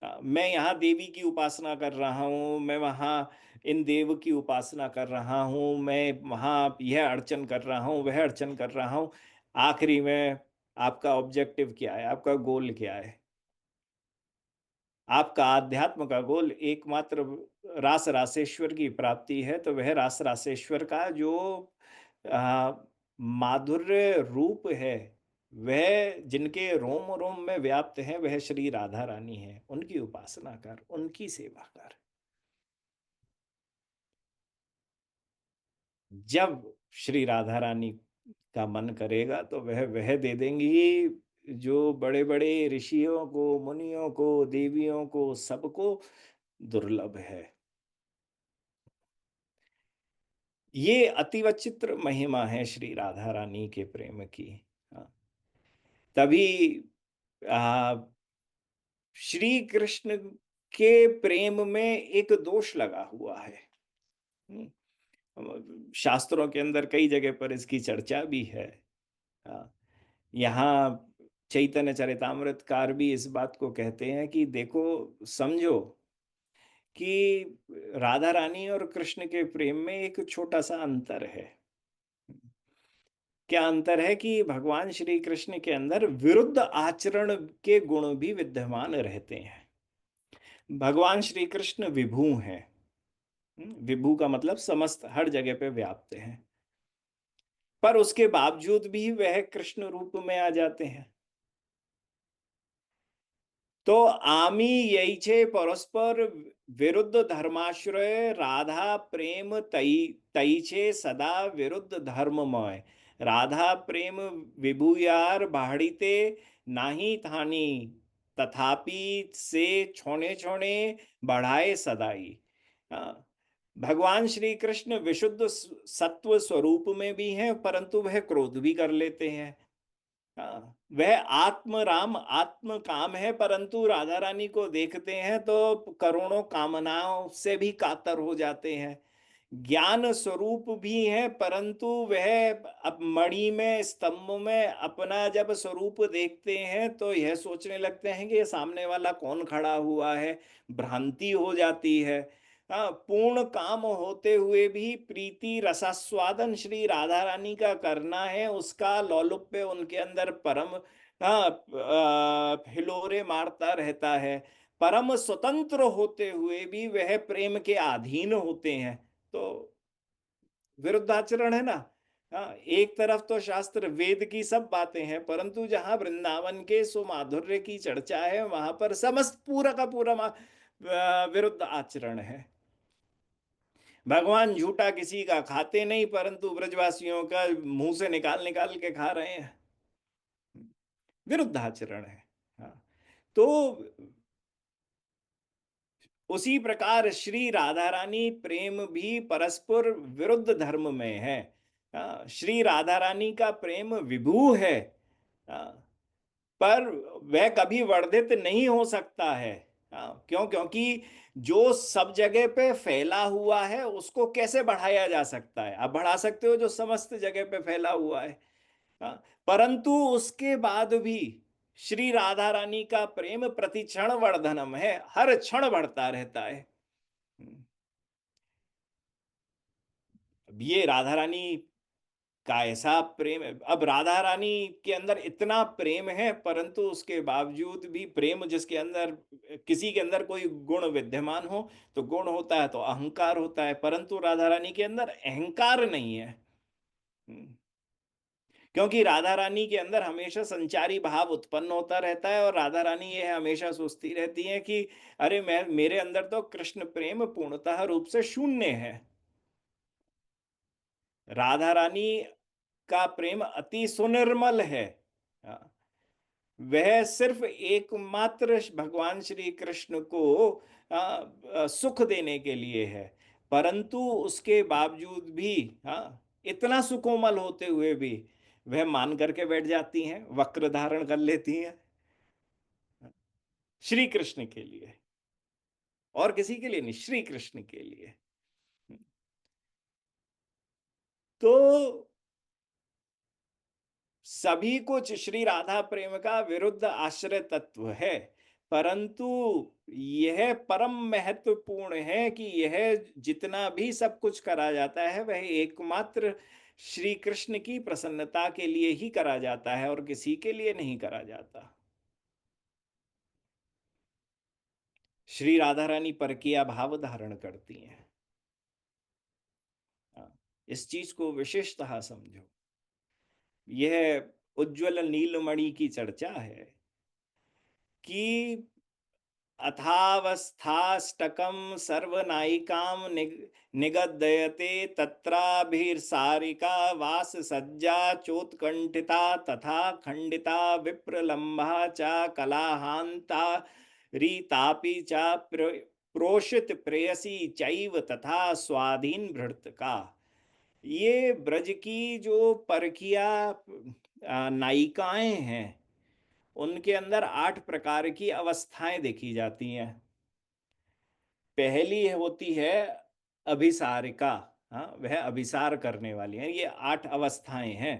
मैं यहाँ देवी की उपासना कर रहा हूँ, मैं वहाँ इन देव की उपासना कर रहा हूँ, मैं वहाँ यह अर्चन कर रहा हूँ, वह अर्चन कर रहा हूँ। आखिरी में आपका ऑब्जेक्टिव क्या है? आपका गोल क्या है? आपका आध्यात्म का गोल एकमात्र रास रासेश्वर की प्राप्ति है, तो वह रास रासेश्वर का जो आ, माधुर्य रूप है, वह जिनके रोम रोम में व्याप्त है, वह श्री राधा रानी है। उनकी उपासना कर, उनकी सेवा कर। जब श्री राधा रानी का मन करेगा तो वह दे देंगी जो बड़े बड़े ऋषियों को, मुनियों को, देवियों को, सबको दुर्लभ है। ये अति विचित्र महिमा है श्री राधा रानी के प्रेम की। हाँ, तभी आ, श्री कृष्ण के प्रेम में एक दोष लगा हुआ है। हम्म, शास्त्रों के अंदर कई जगह पर इसकी चर्चा भी है। हाँ, यहाँ चैतन्य चरितामृतकार भी इस बात को कहते हैं कि देखो, समझो कि राधा रानी और कृष्ण के प्रेम में एक छोटा-सा अंतर है। क्या अंतर है कि भगवान श्री कृष्ण के अंदर विरुद्ध आचरण के गुण भी विद्यमान रहते हैं। भगवान श्री कृष्ण विभु हैं। विभु का मतलब समस्त हर जगह पे व्याप्त हैं। पर उसके बावजूद भी वह कृष्ण रूप में आ जाते हैं। तो आमी यैछे परस्पर विरुद्ध धर्माश्रय राधा प्रेम तई तईछे सदा विरुद्ध धर्ममय। राधा प्रेम विभुयार बाढ़ीते नाही थानी, तथापि से छोने छोने बढ़ाए सदाई। हाँ, भगवान श्री कृष्ण विशुद्ध सत्व स्वरूप में भी हैं, परंतु वह क्रोध भी कर लेते हैं। हाँ, वह आत्म राम आत्म काम है, परंतु राधा रानी को देखते हैं तो करोड़ों कामनाओं से भी कातर हो जाते हैं। ज्ञान स्वरूप भी है, परंतु वह अब मणि में स्तंभ में अपना जब स्वरूप देखते हैं तो यह सोचने लगते हैं कि ये सामने वाला कौन खड़ा हुआ है। भ्रांति हो जाती है। हाँ, पूर्ण काम होते हुए भी प्रीति रसास्वादन श्री राधा रानी का करना है, उसका लौलुप्य उनके अंदर परम, हाँ, हिलोरे मारता रहता है। परम स्वतंत्र होते हुए भी वह प्रेम के अधीन होते हैं। तो विरुद्धाचरण है ना। हाँ, एक तरफ तो शास्त्र वेद की सब बातें हैं, परंतु जहां वृंदावन के सुमाधुर्य की चर्चा है वहां पर समस्त पूरा का पूरा विरुद्ध आचरण है। भगवान झूठा किसी का खाते नहीं, परंतु ब्रजवासियों का मुंह से निकाल निकाल के खा रहे हैं। विरुद्ध आचरण है। हाँ, तो उसी प्रकार श्री राधा रानी प्रेम भी परस्पर विरुद्ध धर्म में है। श्री राधा रानी का प्रेम विभू है। हाँ, पर वह कभी वर्धित नहीं हो सकता है। क्यों? क्योंकि जो सब जगह पे फैला हुआ है उसको कैसे बढ़ाया जा सकता है? आप बढ़ा सकते हो जो समस्त जगह पे फैला हुआ है। हाँ, परंतु उसके बाद भी श्री राधा रानी का प्रेम प्रति क्षण वर्धनम है, हर क्षण बढ़ता रहता है। अब ये राधा रानी का ऐसा प्रेम है। अब राधा रानी के अंदर इतना प्रेम है, परंतु उसके बावजूद भी प्रेम जिसके अंदर, किसी के अंदर कोई गुण विद्यमान हो तो गुण होता है तो अहंकार होता है, परंतु राधा रानी के अंदर अहंकार नहीं है। क्योंकि राधा रानी के अंदर हमेशा संचारी भाव उत्पन्न होता रहता है और राधा रानी यह हमेशा सोचती रहती है कि अरे मैं, मेरे अंदर तो कृष्ण प्रेम पूर्णतः रूप से शून्य है। राधा रानी का प्रेम अति सुनिर्मल है। हाँ, वह सिर्फ एकमात्र भगवान श्री कृष्ण को सुख देने के लिए है, परंतु उसके बावजूद भी, हाँ, इतना सुकोमल होते हुए भी वह मान करके बैठ जाती हैं, वक्र धारण कर लेती हैं श्री कृष्ण के लिए। और किसी के लिए नहीं, श्री कृष्ण के लिए। तो सभी कुछ श्री राधा प्रेम का विरुद्ध आश्रय तत्व है, परंतु यह परम महत्वपूर्ण है कि यह जितना भी सब कुछ करा जाता है वह एकमात्र श्री कृष्ण की प्रसन्नता के लिए ही करा जाता है और किसी के लिए नहीं करा जाता। श्री राधा रानी परकीया भाव धारण करती हैं। हाँ, इस चीज को विशेषतः समझो। यह उज्ज्वल नीलमणि की चर्चा है कि अथावस्थाष्टकं सर्वनायिकां निगदयते तत्राभिर्सारिका वाससज्जा चोत्कण्ठिता तथा खण्डिता विप्रलम्बा च कलाहान्ता रीतापि च प्रोषित प्रेयसी चैव तथा स्वाधीन भृतका। ये ब्रज की जो परकिया नायिकाएं हैं, उनके अंदर 8 प्रकार की अवस्थाएं देखी जाती हैं। पहली होती है अभिसारिका। हाँ, वह अभिसार करने वाली हैं। ये 8 अवस्थाएँ हैं।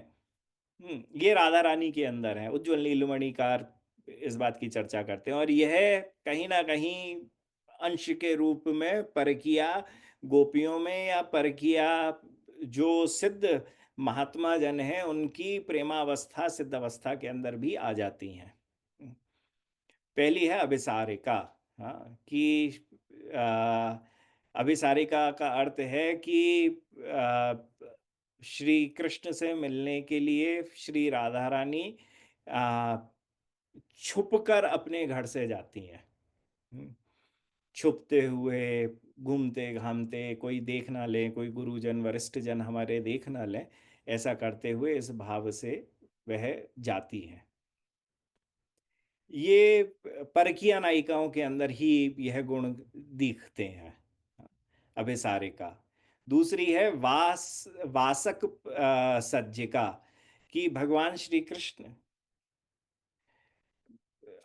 ये राधा रानी के अंदर है। उज्ज्वल नीलमणिकार इस बात की चर्चा करते हैं और यह कहीं न कहीं अंश के रूप में परकिया गोपियों में या परकिया जो सिद्ध महात्मा जन हैं, उनकी प्रेमावस्था, सिद्धावस्था के अंदर भी आ जाती हैं। हुँ। पहली है अभिसारिका, हाँ, कि अभिसारिका का अर्थ है कि श्री कृष्ण से मिलने के लिए श्री राधा रानी अ, छुपकर अपने घर से जाती हैं। हुँ, छुपते हुए, घूमते-घामते, कोई देख ना ले, कोई गुरुजन, वरिष्ठ जन हमारे देख ना लें, ऐसा करते हुए इस भाव से वह जाती हैं। ये परकीय नायिकाओं के अंदर ही यह गुण दिखते हैं, अभिसारिका। दूसरी है वासक सज्जिका, कि भगवान श्री कृष्ण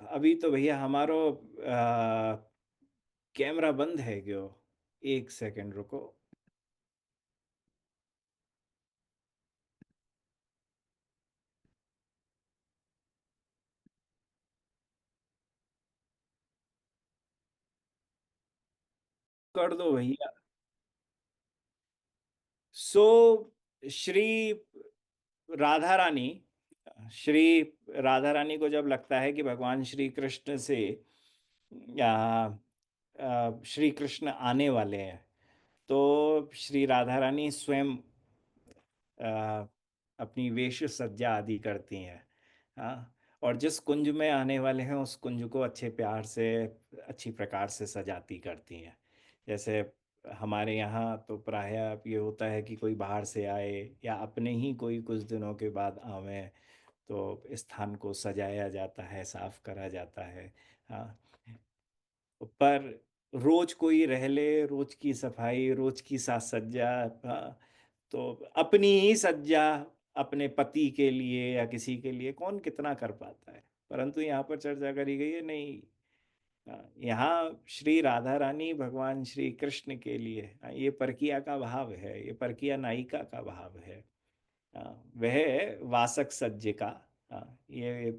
अभी तो भैया हमारो कैमरा बंद है क्यों? एक सेकंड रुको। कर दो भैया। सो श्री राधा रानी श्री राधा रानी को जब लगता है कि भगवान श्री कृष्ण से आ, श्री कृष्ण आने वाले हैं, तो श्री राधा रानी स्वयं अ, अपनी वेश सज्जा आदि करती हैं। हाँ, और जिस कुंज में आने वाले हैं उस कुंज को अच्छे प्यार से, अच्छी प्रकार से सजाती करती हैं। जैसे हमारे यहाँ तो प्रायः अब ये होता है कि कोई बाहर से आए या अपने ही कोई कुछ दिनों के बाद आवे, तो स्थान को सजाया जाता है, साफ करा जाता है। हाँ, पर रोज कोई रह ले, रोज की सफाई, रोज की साज सज्जा, हाँ, तो अपनी ही सज्जा अपने पति के लिए या किसी के लिए कौन कितना कर पाता है। परंतु यहाँ पर चर्चा करी गई है नहीं, यहाँ श्री राधा रानी भगवान श्री कृष्ण के लिए, ये परकिया का भाव है, ये परकिया नायिका का भाव है। वह वासक सज्जिका, ये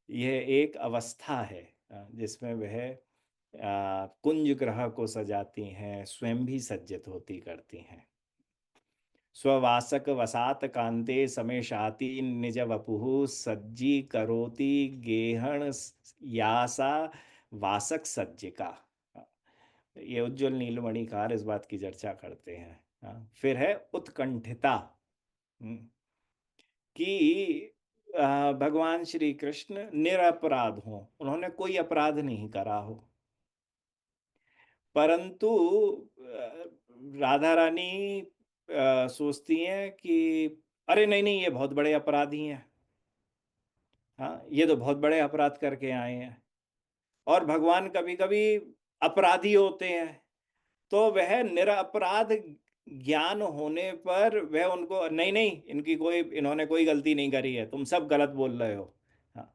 यह एक अवस्था है, जिसमें वह कुंज ग्रह को सजाती हैं, स्वयं भी सज्जित होती करती हैं। स्ववासक वसात कांते समेशाति निज वपुः सज्जी करोति गेहन यासा वासक सज्जिका। ये उज्ज्वल नीलमणिकार इस बात की चर्चा करते हैं। फिर है उत्कंठिता, हम्म, कि भगवान श्री कृष्ण निरपराध हों, उन्होंने कोई अपराध नहीं करा हो, परंतु राधा रानी सोचती हैं कि अरे नहीं नहीं, ये बहुत बड़े अपराधी हैं। हाँ, ये तो बहुत बड़े अपराध करके आए हैं। और भगवान कभी कभी अपराधी होते हैं, तो वह निरपराध ज्ञान होने पर वह उनको नहीं नहीं, इन्होंने कोई गलती नहीं करी है, तुम सब गलत बोल रहे हो। हाँ,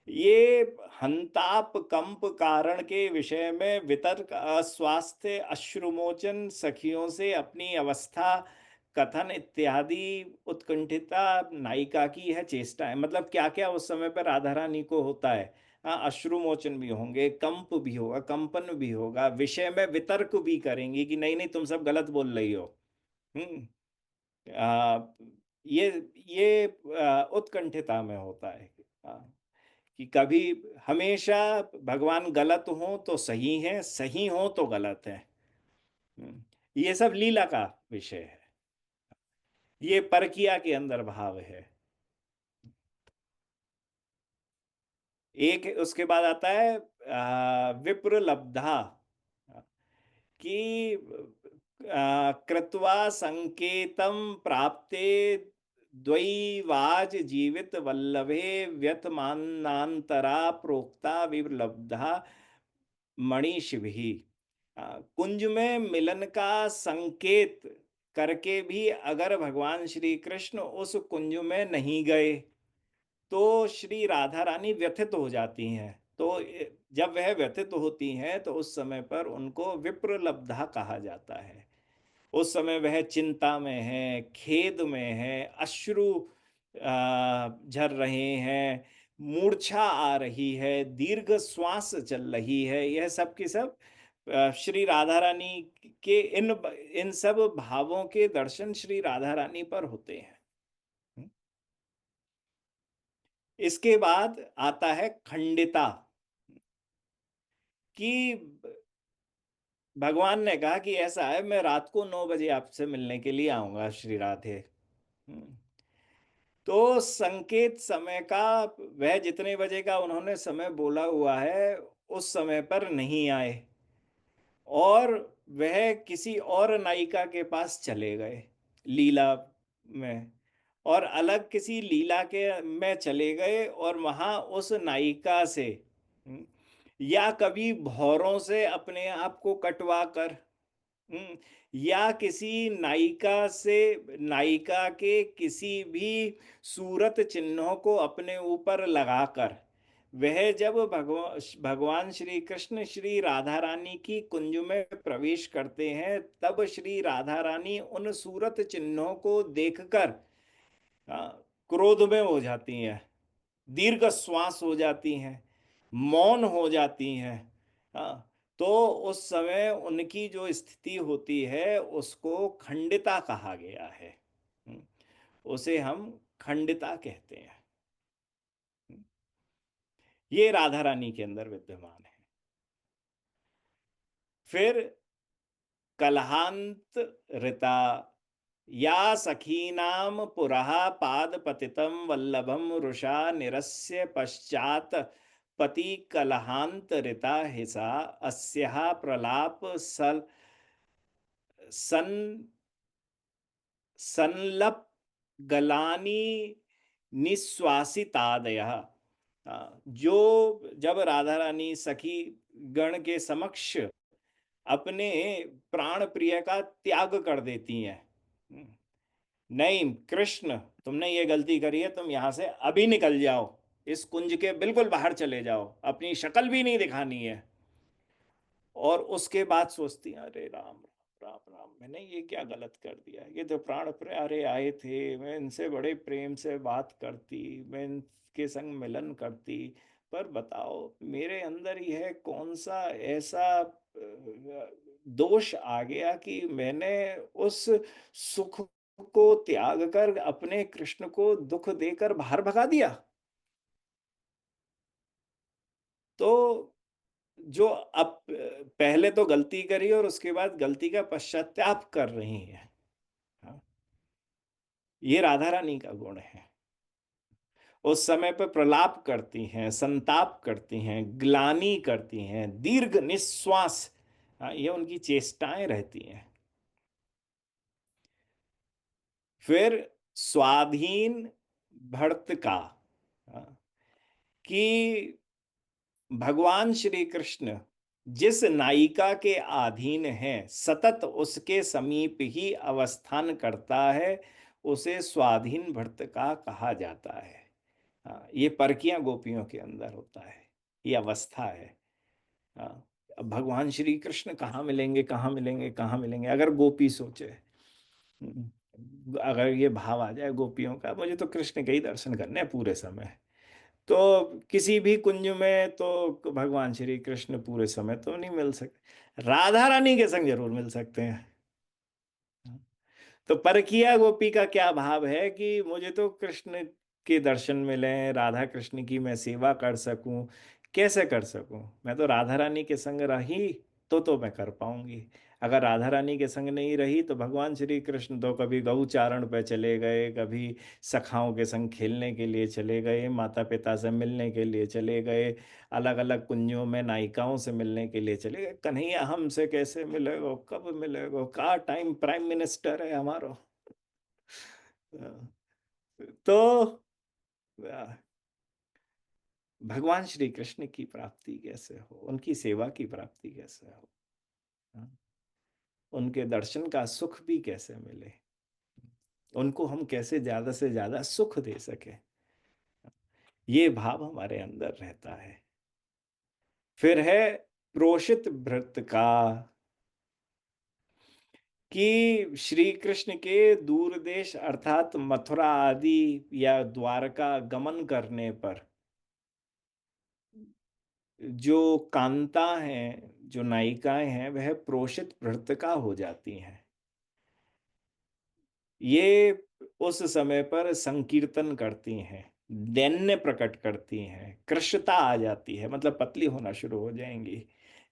ये हंताप कंप कारण के विषय में वितर्क, अस्वास्थ्य, अश्रुमोचन, सखियों से अपनी अवस्था कथन इत्यादि, उत्कंठिता नायिका की यह चेष्टा है। मतलब क्या क्या उस समय पर राधा रानी को होता है। हाँ, अश्रुमोचन भी होंगे, कंप भी होगा, कंपन भी होगा, विषय में वितर्क भी करेंगी कि नहीं नहीं, तुम सब गलत बोल रही हो। हम्म आ, ये उत्कंठिता में होता है। कि कभी हमेशा भगवान गलत हो तो सही है, सही हो तो गलत है। ये सब लीला का विषय है, ये परकिया के अंदर भाव है। एक उसके बाद आता है विप्र लब्धा, कि कृत्वा संकेतम प्राप्ते द्वैवाज जीवित वल्लभे व्यथमानांतरा प्रोक्ता विलब्धा मणिशिभी। कुंज में मिलन का संकेत करके भी अगर भगवान श्री कृष्ण उस कुंज में नहीं गए, तो श्री राधा रानी व्यथित हो जाती हैं। तो जब वह व्यथित होती हैं तो उस समय पर उनको विप्रलब्धा कहा जाता है। उस समय वह चिंता में है, खेद में है, अश्रु झर रहे हैं, मूर्छा आ रही है, दीर्घ श्वास चल रही है। यह सब की सब श्री राधा रानी के इन सब भावों के दर्शन श्री राधा रानी पर होते हैं। इसके बाद आता है खंडिता, कि भगवान ने कहा कि ऐसा है, मैं रात को 9 बजे आपसे मिलने के लिए आऊंगा श्री राधे। हम्म, तो संकेत समय का, वह जितने बजे का उन्होंने समय बोला हुआ है उस समय पर नहीं आए, और वह किसी और नायिका के पास चले गए लीला में, और अलग किसी लीला के में चले गए, और वहां उस नायिका से हम्म, या कभी भौरों से अपने आप को कटवा कर, हम्म, या किसी नायिका से, नायिका के किसी भी सूरत चिन्हों को अपने ऊपर लगाकर, वह जब भगवान श्री कृष्ण श्री राधा रानी की कुंज में प्रवेश करते हैं, तब श्री राधा रानी उन सूरत चिन्हों को देखकर क्रोध में हो जाती हैं, दीर्घ श्वास हो जाती हैं, मौन हो जाती हैं। हाँ, तो उस समय उनकी जो स्थिति होती है उसको खंडिता कहा गया है। हम्म, उसे हम खंडिता कहते हैं। ये राधा रानी के अंदर विद्यमान है। फिर कलहांत ऋता, या सखीनाम पुरः पादपतितं वल्लभं रुषा निरस्य पश्चात् पति कलहांत ऋता हिसा अस्याः प्रलाप सन संलप गलानी निश्वासितादयः। जो जब राधा रानी सखी गण के समक्ष अपने प्राण प्रिय का त्याग कर देती हैं, नहीं कृष्ण, तुमने ये गलती करी है, तुम यहां से अभी निकल जाओ, इस कुंज के बिल्कुल बाहर चले जाओ, अपनी शक्ल भी नहीं दिखानी है। और उसके बाद सोचती हैं, अरे राम राम राम राम, मैंने ये क्या गलत कर दिया, ये तो प्राण प्यारे आए थे, मैं इनसे बड़े प्रेम से बात करती, मैं इनके संग मिलन करती, पर बताओ मेरे अंदर यह कौन सा ऐसा दोष आ गया कि मैंने उस सुख को त्याग कर अपने कृष्ण को दुख देकर बाहर भगा दिया। तो जो अब पहले तो गलती करी और उसके बाद गलती का पश्चाताप कर रही हैं। हाँ, ये राधा रानी का गुण है। उस समय पर प्रलाप करती हैं, संताप करती हैं, ग्लानि करती हैं, दीर्घ निश्वास, हाँ, ये उनकी चेष्टाएं रहती हैं। फिर स्वाधीन भर्त का, हाँ, कि भगवान श्री कृष्ण जिस नायिका के अधीन है, सतत उसके समीप ही अवस्थान करता है, उसे स्वाधीन भर्त का कहा जाता है। हाँ, ये परकियां गोपियों के अंदर होता है, ये अवस्था है। हाँ, अब भगवान श्री कृष्ण कहाँ मिलेंगे, कहाँ मिलेंगे, कहाँ मिलेंगे, अगर गोपी सोचे, अगर ये भाव आ जाए गोपियों का, मुझे तो कृष्ण के ही दर्शन करने हैं पूरे समय, तो किसी भी कुंज में तो भगवान श्री कृष्ण पूरे समय तो नहीं मिल सकते, राधा रानी के संग जरूर मिल सकते हैं। तो परकिया गोपी का क्या भाव है कि मुझे तो कृष्ण के दर्शन मिले, राधा कृष्ण की मैं सेवा कर सकूं, कैसे कर सकूं, मैं तो राधा रानी के संग रही तो मैं कर पाऊंगी। अगर राधा रानी के संग नहीं रही तो भगवान श्री कृष्ण तो कभी गौ चारण पे चले गए, कभी सखाओं के संग खेलने के लिए चले गए, माता पिता से मिलने के लिए चले गए, अलग अलग कुंजों में नायिकाओं से मिलने के लिए चले गए। कन्हैया हमसे कैसे मिलेगो, कब मिलेगो, का टाइम प्राइम मिनिस्टर है हमारो। तो भगवान श्री कृष्ण की प्राप्ति कैसे हो, उनकी सेवा की प्राप्ति कैसे हो, हाँ, उनके दर्शन का सुख भी कैसे मिले, उनको हम कैसे ज्यादा से ज्यादा सुख दे सके, ये भाव हमारे अंदर रहता है। फिर है प्रोषित भृत का, कि श्री कृष्ण के दूर देश अर्थात मथुरा आदि या द्वारका गमन करने पर जो कांता हैं, जो नायिकाएँ हैं, वह प्रोषित भर्तृका हो जाती हैं। ये उस समय पर संकीर्तन करती हैं, दैन्य प्रकट करती हैं, कृशता आ जाती है, मतलब पतली होना शुरू हो जाएँगी,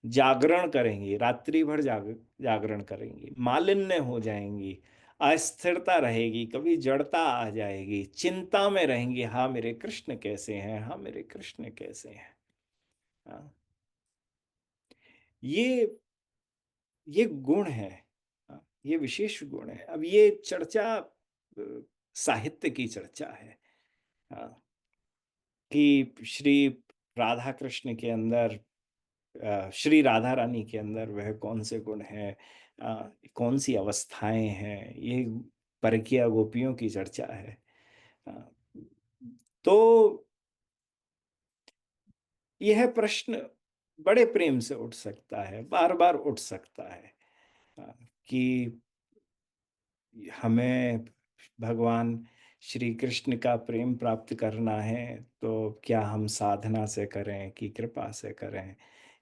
जागरण करेंगी, रात्रि भर जागरण करेंगी, मालिन्य हो जाएँगी, अस्थिरता रहेगी, कभी जड़ता आ जाएगी, चिंता में रहेंगी, हाँ, मेरे कृष्ण कैसे हैं? हाँ, मेरे कृष्ण कैसे हैं? हाँ, ये ये गुण है। ये विशेष गुण है। अब ये चर्चा साहित्य की चर्चा है। हाँ, कि श्री राधा कृष्ण के अंदर श्री राधा रानी के अंदर वह कौन से गुण हैं, कौन सी अवस्थाएं हैं, ये परकीय गोपियों की चर्चा है। अ, तो यह प्रश्न बड़े प्रेम से उठ सकता है, बार बार उठ सकता है, अ, कि हमें भगवान श्री कृष्ण का प्रेम प्राप्त करना है तो क्या हम साधना से करें कि कृपा से करें?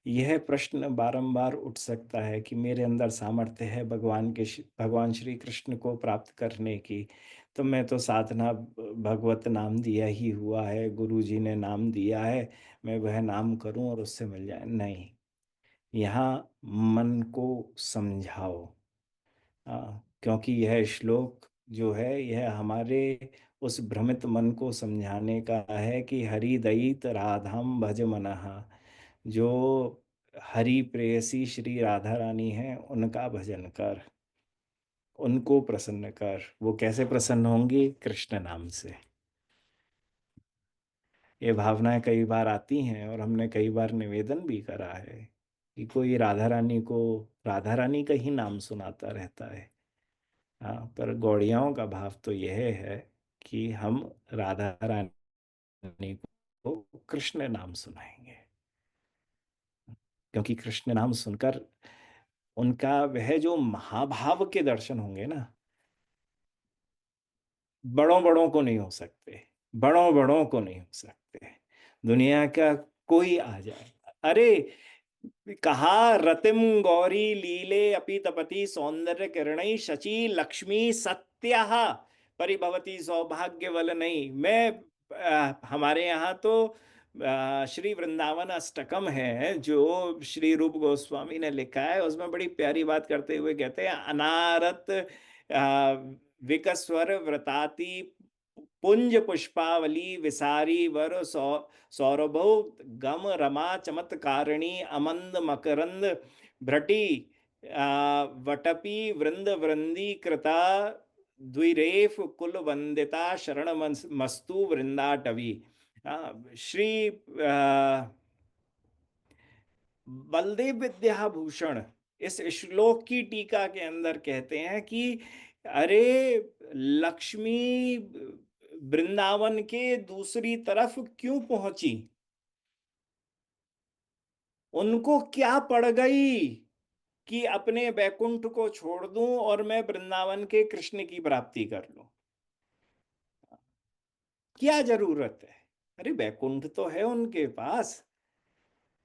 यह प्रश्न बारंबार उठ सकता है कि मेरे अंदर सामर्थ्य है भगवान श्री कृष्ण को प्राप्त करने की, तो मैं तो साधना भगवत नाम दिया ही हुआ है, गुरु जी ने नाम दिया है, मैं वह नाम करूं और उससे मिल जाए। नहीं, यहाँ मन को समझाओ। क्योंकि यह श्लोक जो है यह हमारे उस भ्रमित मन को समझाने का है कि हरि दयित राधाम भज मनः। जो हरि प्रेयसी श्री राधा रानी हैं उनका भजन कर, उनको प्रसन्न कर। वो कैसे प्रसन्न होंगी? कृष्ण नाम से। ये भावनाएं कई बार आती हैं और हमने कई बार निवेदन भी करा है कि कोई राधा रानी को राधा रानी का ही नाम सुनाता रहता है। हाँ, पर गौड़ियाओं का भाव तो यह है कि हम राधा रानी को कृष्ण नाम सुनाएंगे, क्योंकि कृष्ण नाम सुनकर उनका वह जो महाभाव के दर्शन होंगे ना, बड़ों बड़ों को नहीं हो सकते, बड़ों बड़ों को नहीं हो सकते। दुनिया का कोई आ जाए, अरे कहा रतिम गौरी लीले अपि तपति सौंदर्य किरणै शची लक्ष्मी सत्या परिभवती सौभाग्यवल नहीं। मैं हमारे यहाँ तो श्री वृंदावन अष्टकम है जो श्री रूप गोस्वामी ने लिखा है, उसमें बड़ी प्यारी बात करते हुए कहते हैं, अनारत विकस्वर व्रताति पुंज पुष्पावली विसारी वर सौरभौ गम रमा चमत्कारिणी अमंद मकरंद भ्रटी वटपी वृंद वृंदी कृता द्विरेफ कुल वंदिता शरण मस्तु वृंदाटवी। श्री बलदेव विद्याभूषण इस श्लोक की टीका के अंदर कहते हैं कि अरे लक्ष्मी वृंदावन के दूसरी तरफ क्यों पहुंची? उनको क्या पड़ गई कि अपने बैकुंठ को छोड़ दूं और मैं वृंदावन के कृष्ण की प्राप्ति कर लूं? क्या जरूरत है? अरे बैकुंठ तो है उनके पास,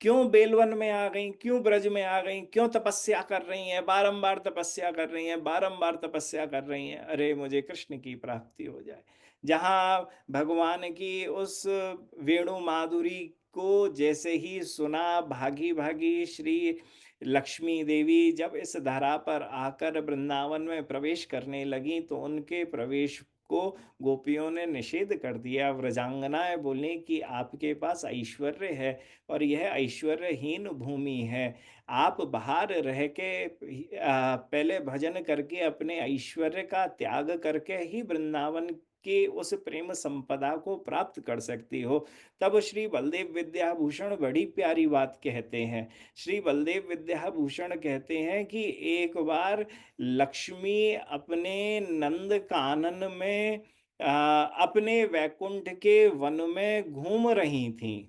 क्यों बेलवन में आ गई, क्यों ब्रज में आ गई, क्यों तपस्या कर रही हैं, बारंबार तपस्या कर रही हैं, बारंबार तपस्या कर रही हैं? अरे मुझे कृष्ण की प्राप्ति हो जाए। जहां भगवान की उस वेणु माधुरी को जैसे ही सुना, भागी भागी श्री लक्ष्मी देवी जब इस धरा पर आकर वृंदावन में प्रवेश करने लगी तो उनके प्रवेश को गोपियों ने निषेध कर दिया। व्रजांगनाएं बोली कि आपके पास ऐश्वर्य है और यह ऐश्वर्यहीन भूमि है। आप बाहर रह के पहले भजन करके अपने ऐश्वर्य का त्याग करके ही वृंदावन के उस प्रेम संपदा को प्राप्त कर सकती हो। तब श्री बलदेव विद्याभूषण बड़ी प्यारी बात कहते हैं। श्री बलदेव विद्याभूषण कहते हैं कि एक बार लक्ष्मी अपने नंद कानन में अपने वैकुंठ के वन में घूम रही थीं।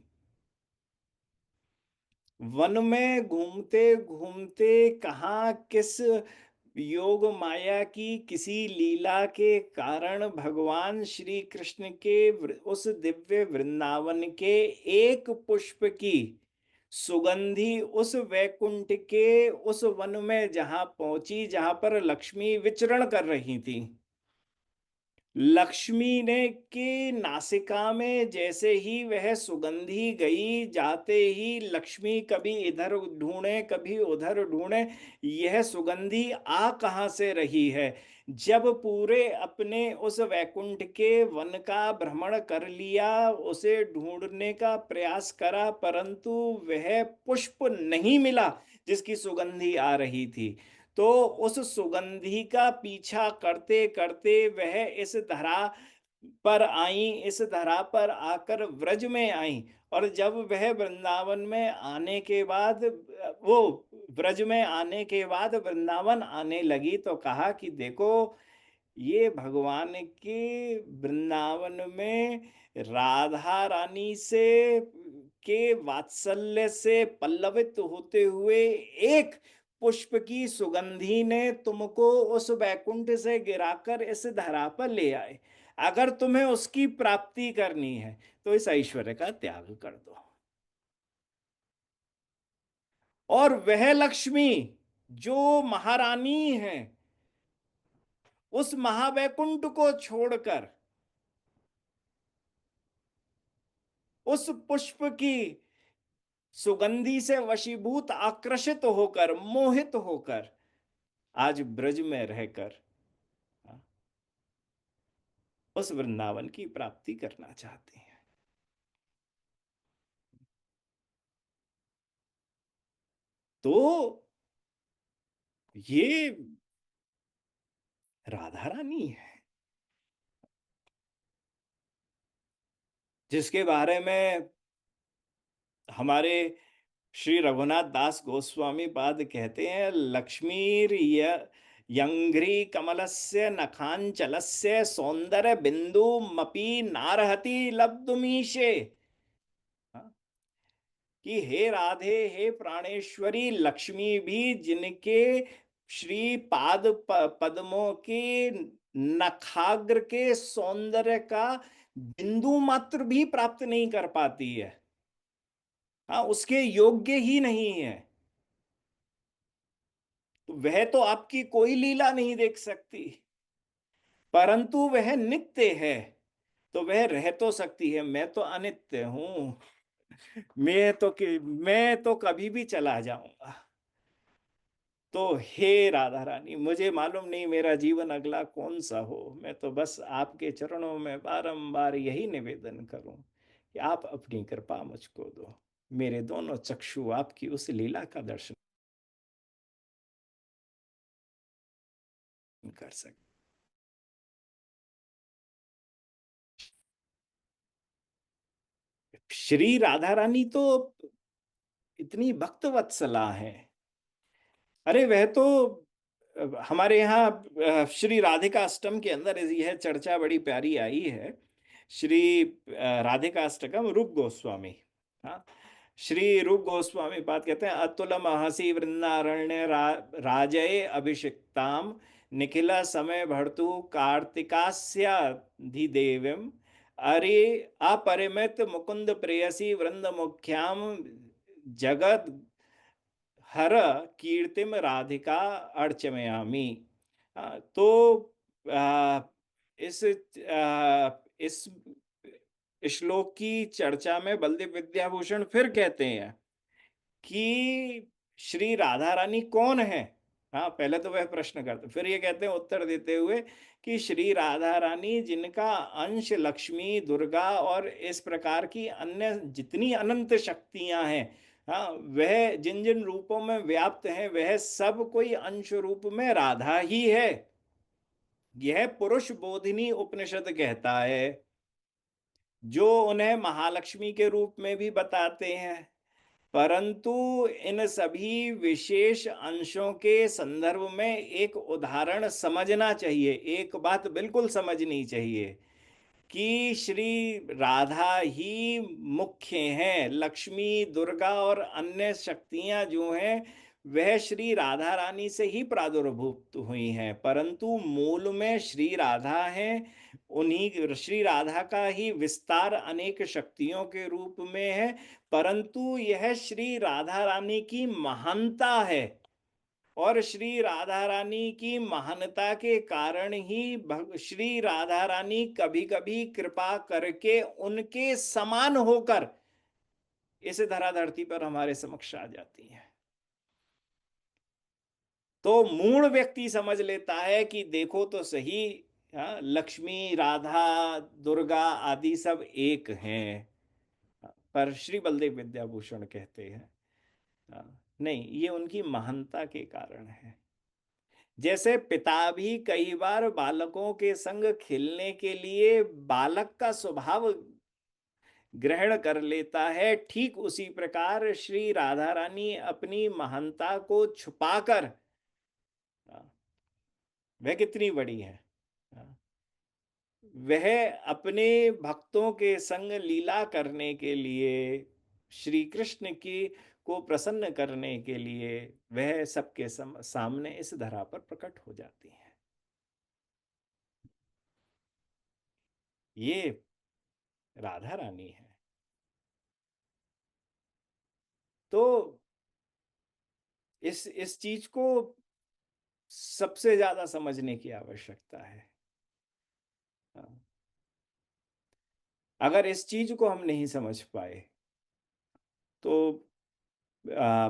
वन में घूमते घूमते कहाँ किस योग माया की किसी लीला के कारण भगवान श्री कृष्ण के उस दिव्य वृंदावन के एक पुष्प की सुगंधी उस वैकुंठ के उस वन में जहां पहुंची, जहां पर लक्ष्मी विचरण कर रही थी, लक्ष्मी ने की नासिका में जैसे ही वह सुगंधी गई, जाते ही लक्ष्मी कभी इधर ढूंढे कभी उधर ढूंढे, यह सुगंधी आ कहाँ से रही है। जब पूरे अपने उस वैकुंठ के वन का भ्रमण कर लिया, उसे ढूंढने का प्रयास करा, परंतु वह पुष्प नहीं मिला जिसकी सुगंधी आ रही थी। तो उस सुगंधी का पीछा करते करते वह इस धरा पर आई, इस धरा पर आकर व्रज में आई। और जब वह वृंदावन में आने के बाद, वो व्रज में आने के बाद वृंदावन आने लगी, तो कहा कि देखो, ये भगवान के वृंदावन में राधा रानी से के वात्सल्य से पल्लवित होते हुए एक पुष्प की सुगंधी ने तुमको उस वैकुंठ से गिराकर इस धरा पर ले आए। अगर तुम्हें उसकी प्राप्ति करनी है तो इस ऐश्वर्य का त्याग कर दो। और वह लक्ष्मी जो महारानी है, उस महावैकुंठ को छोड़कर उस पुष्प की सुगंधी से वशीभूत, आकर्षित होकर, मोहित होकर आज ब्रज में रहकर उस वृंदावन की प्राप्ति करना चाहती हैं। तो ये राधा रानी है जिसके बारे में हमारे श्री रघुनाथ दास गोस्वामी पाद कहते हैं, लक्ष्मीर यंघ्री कमलस्य नखांचलस्य सौंदर्य बिंदु मपी नारहति लब्धुमीशे। कि हे राधे, हे प्राणेश्वरी, लक्ष्मी भी जिनके श्री पाद पद्मों के नखाग्र के सौंदर्य का बिंदु मात्र भी प्राप्त नहीं कर पाती है, हाँ, उसके योग्य ही नहीं है, तो वह तो आपकी कोई लीला नहीं देख सकती। परंतु वह नित्य है, तो वह रह तो सकती है। मैं तो अनित्य हूं, मैं तो कभी भी चला जाऊंगा। तो हे राधा रानी, मुझे मालूम नहीं मेरा जीवन अगला कौन सा हो, मैं तो बस आपके चरणों में बारंबार यही निवेदन करूं कि आप अपनी कृपा मुझको दो, मेरे दोनों चक्षु आपकी उस लीला का दर्शन कर सके। श्री राधा रानी तो इतनी भक्त वत्सला है। अरे वह तो हमारे यहाँ श्री राधिका अष्टम के अंदर यह चर्चा बड़ी प्यारी आई है। श्री राधिका अष्टकम रूप गोस्वामी, हाँ, श्री रूप गोस्वामी बात कहते हैं, अतुल महसी वृंदारण्य राजये अभिषिक्ताम निखिल समय भर्तु कार्तिकास्याधिदेवीम अरे अपरिमित मुकुंद प्रेयसी वृंद मुख्याम जगत हर कीर्तिम राधिका अर्चमयामी। तो आ, इस श्लोक की चर्चा में बलदेव विद्याभूषण फिर कहते हैं कि श्री राधा रानी कौन है। हाँ, पहले तो वह प्रश्न करते, फिर ये कहते हैं उत्तर देते हुए कि श्री राधा रानी जिनका अंश लक्ष्मी, दुर्गा और इस प्रकार की अन्य जितनी अनंत शक्तियां हैं, हाँ, वह जिन जिन रूपों में व्याप्त हैं, वह सब कोई अंश रूप में राधा ही है। यह पुरुष बोधिनी उपनिषद कहता है, जो उन्हें महालक्ष्मी के रूप में भी बताते हैं। परंतु इन सभी विशेष अंशों के संदर्भ में एक उदाहरण समझना चाहिए, एक बात बिल्कुल समझनी चाहिए कि श्री राधा ही मुख्य हैं। लक्ष्मी, दुर्गा और अन्य शक्तियां जो हैं वह श्री राधा रानी से ही प्रादुर्भूत हुई हैं, परंतु मूल में श्री राधा हैं। उन्हीं श्री राधा का ही विस्तार अनेक शक्तियों के रूप में है, परंतु यह श्री राधा रानी की महानता है। और श्री राधा रानी की महानता के कारण ही श्री राधा रानी कभी कभी कृपा करके उनके समान होकर इस धरा धरती पर हमारे समक्ष आ जाती हैं। तो मूल व्यक्ति समझ लेता है कि देखो तो सही, हाँ, लक्ष्मी, राधा, दुर्गा आदि सब एक हैं। पर श्री बलदेव विद्याभूषण कहते हैं नहीं, ये उनकी महानता के कारण है। जैसे पिता भी कई बार बालकों के संग खेलने के लिए बालक का स्वभाव ग्रहण कर लेता है, ठीक उसी प्रकार श्री राधा रानी अपनी महानता को छुपाकर, वह कितनी बड़ी है, वह अपने भक्तों के संग लीला करने के लिए, श्री कृष्ण की को प्रसन्न करने के लिए वह सबके सामने इस धरा पर प्रकट हो जाती है। ये राधा रानी है। तो इस चीज को सबसे ज्यादा समझने की आवश्यकता है। हाँ। अगर इस चीज को हम नहीं समझ पाए तो आ,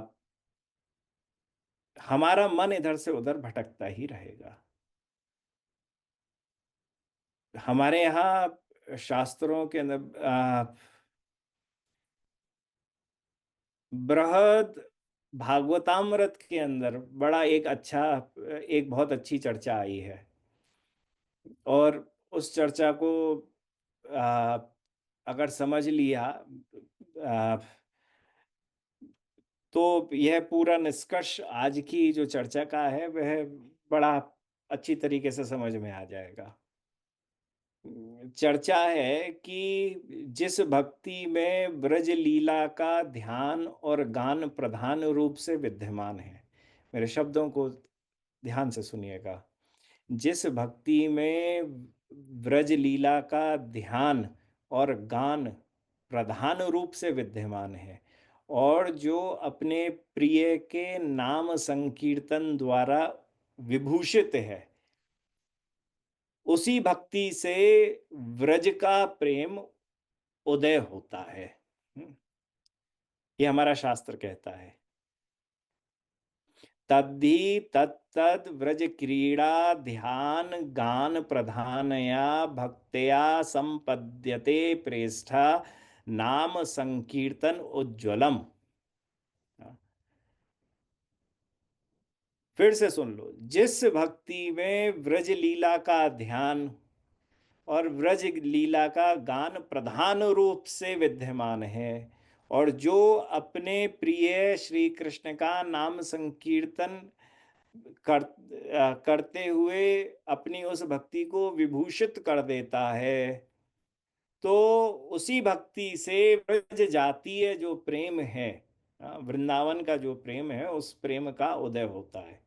हमारा मन इधर से उधर भटकता ही रहेगा। हमारे यहाँ शास्त्रों के अंदर बृहद भागवतामृत के अंदर बड़ा एक बहुत अच्छी चर्चा आई है। और उस चर्चा को आ, अगर समझ लिया आ, तो यह पूरा निष्कर्ष आज की जो चर्चा का है वह बड़ा अच्छी तरीके से समझ में आ जाएगा। चर्चा है कि जिस भक्ति में ब्रज लीला का ध्यान और गान प्रधान रूप से विद्यमान है, मेरे शब्दों को ध्यान से सुनिएगा, जिस भक्ति में ब्रज लीला का ध्यान और गान प्रधान रूप से विद्यमान है, और जो अपने प्रिय के नाम संकीर्तन द्वारा विभूषित है, उसी भक्ति से व्रज का प्रेम उदय होता है। ये हमारा शास्त्र कहता है। तद्धि तत्तद व्रज क्रीड़ा ध्यान गान प्रधानया भक्तया संपद्यते प्रेष्ठा नाम संकीर्तन उज्ज्वलम। फिर से सुन लो, जिस भक्ति में व्रज लीला का ध्यान और व्रज लीला का गान प्रधान रूप से विद्यमान है, और जो अपने प्रिय श्री कृष्ण का नाम संकीर्तन करते हुए अपनी उस भक्ति को विभूषित कर देता है, तो उसी भक्ति से व्रज जातीय जो प्रेम है, वृंदावन का जो प्रेम है, उस प्रेम का उदय होता है।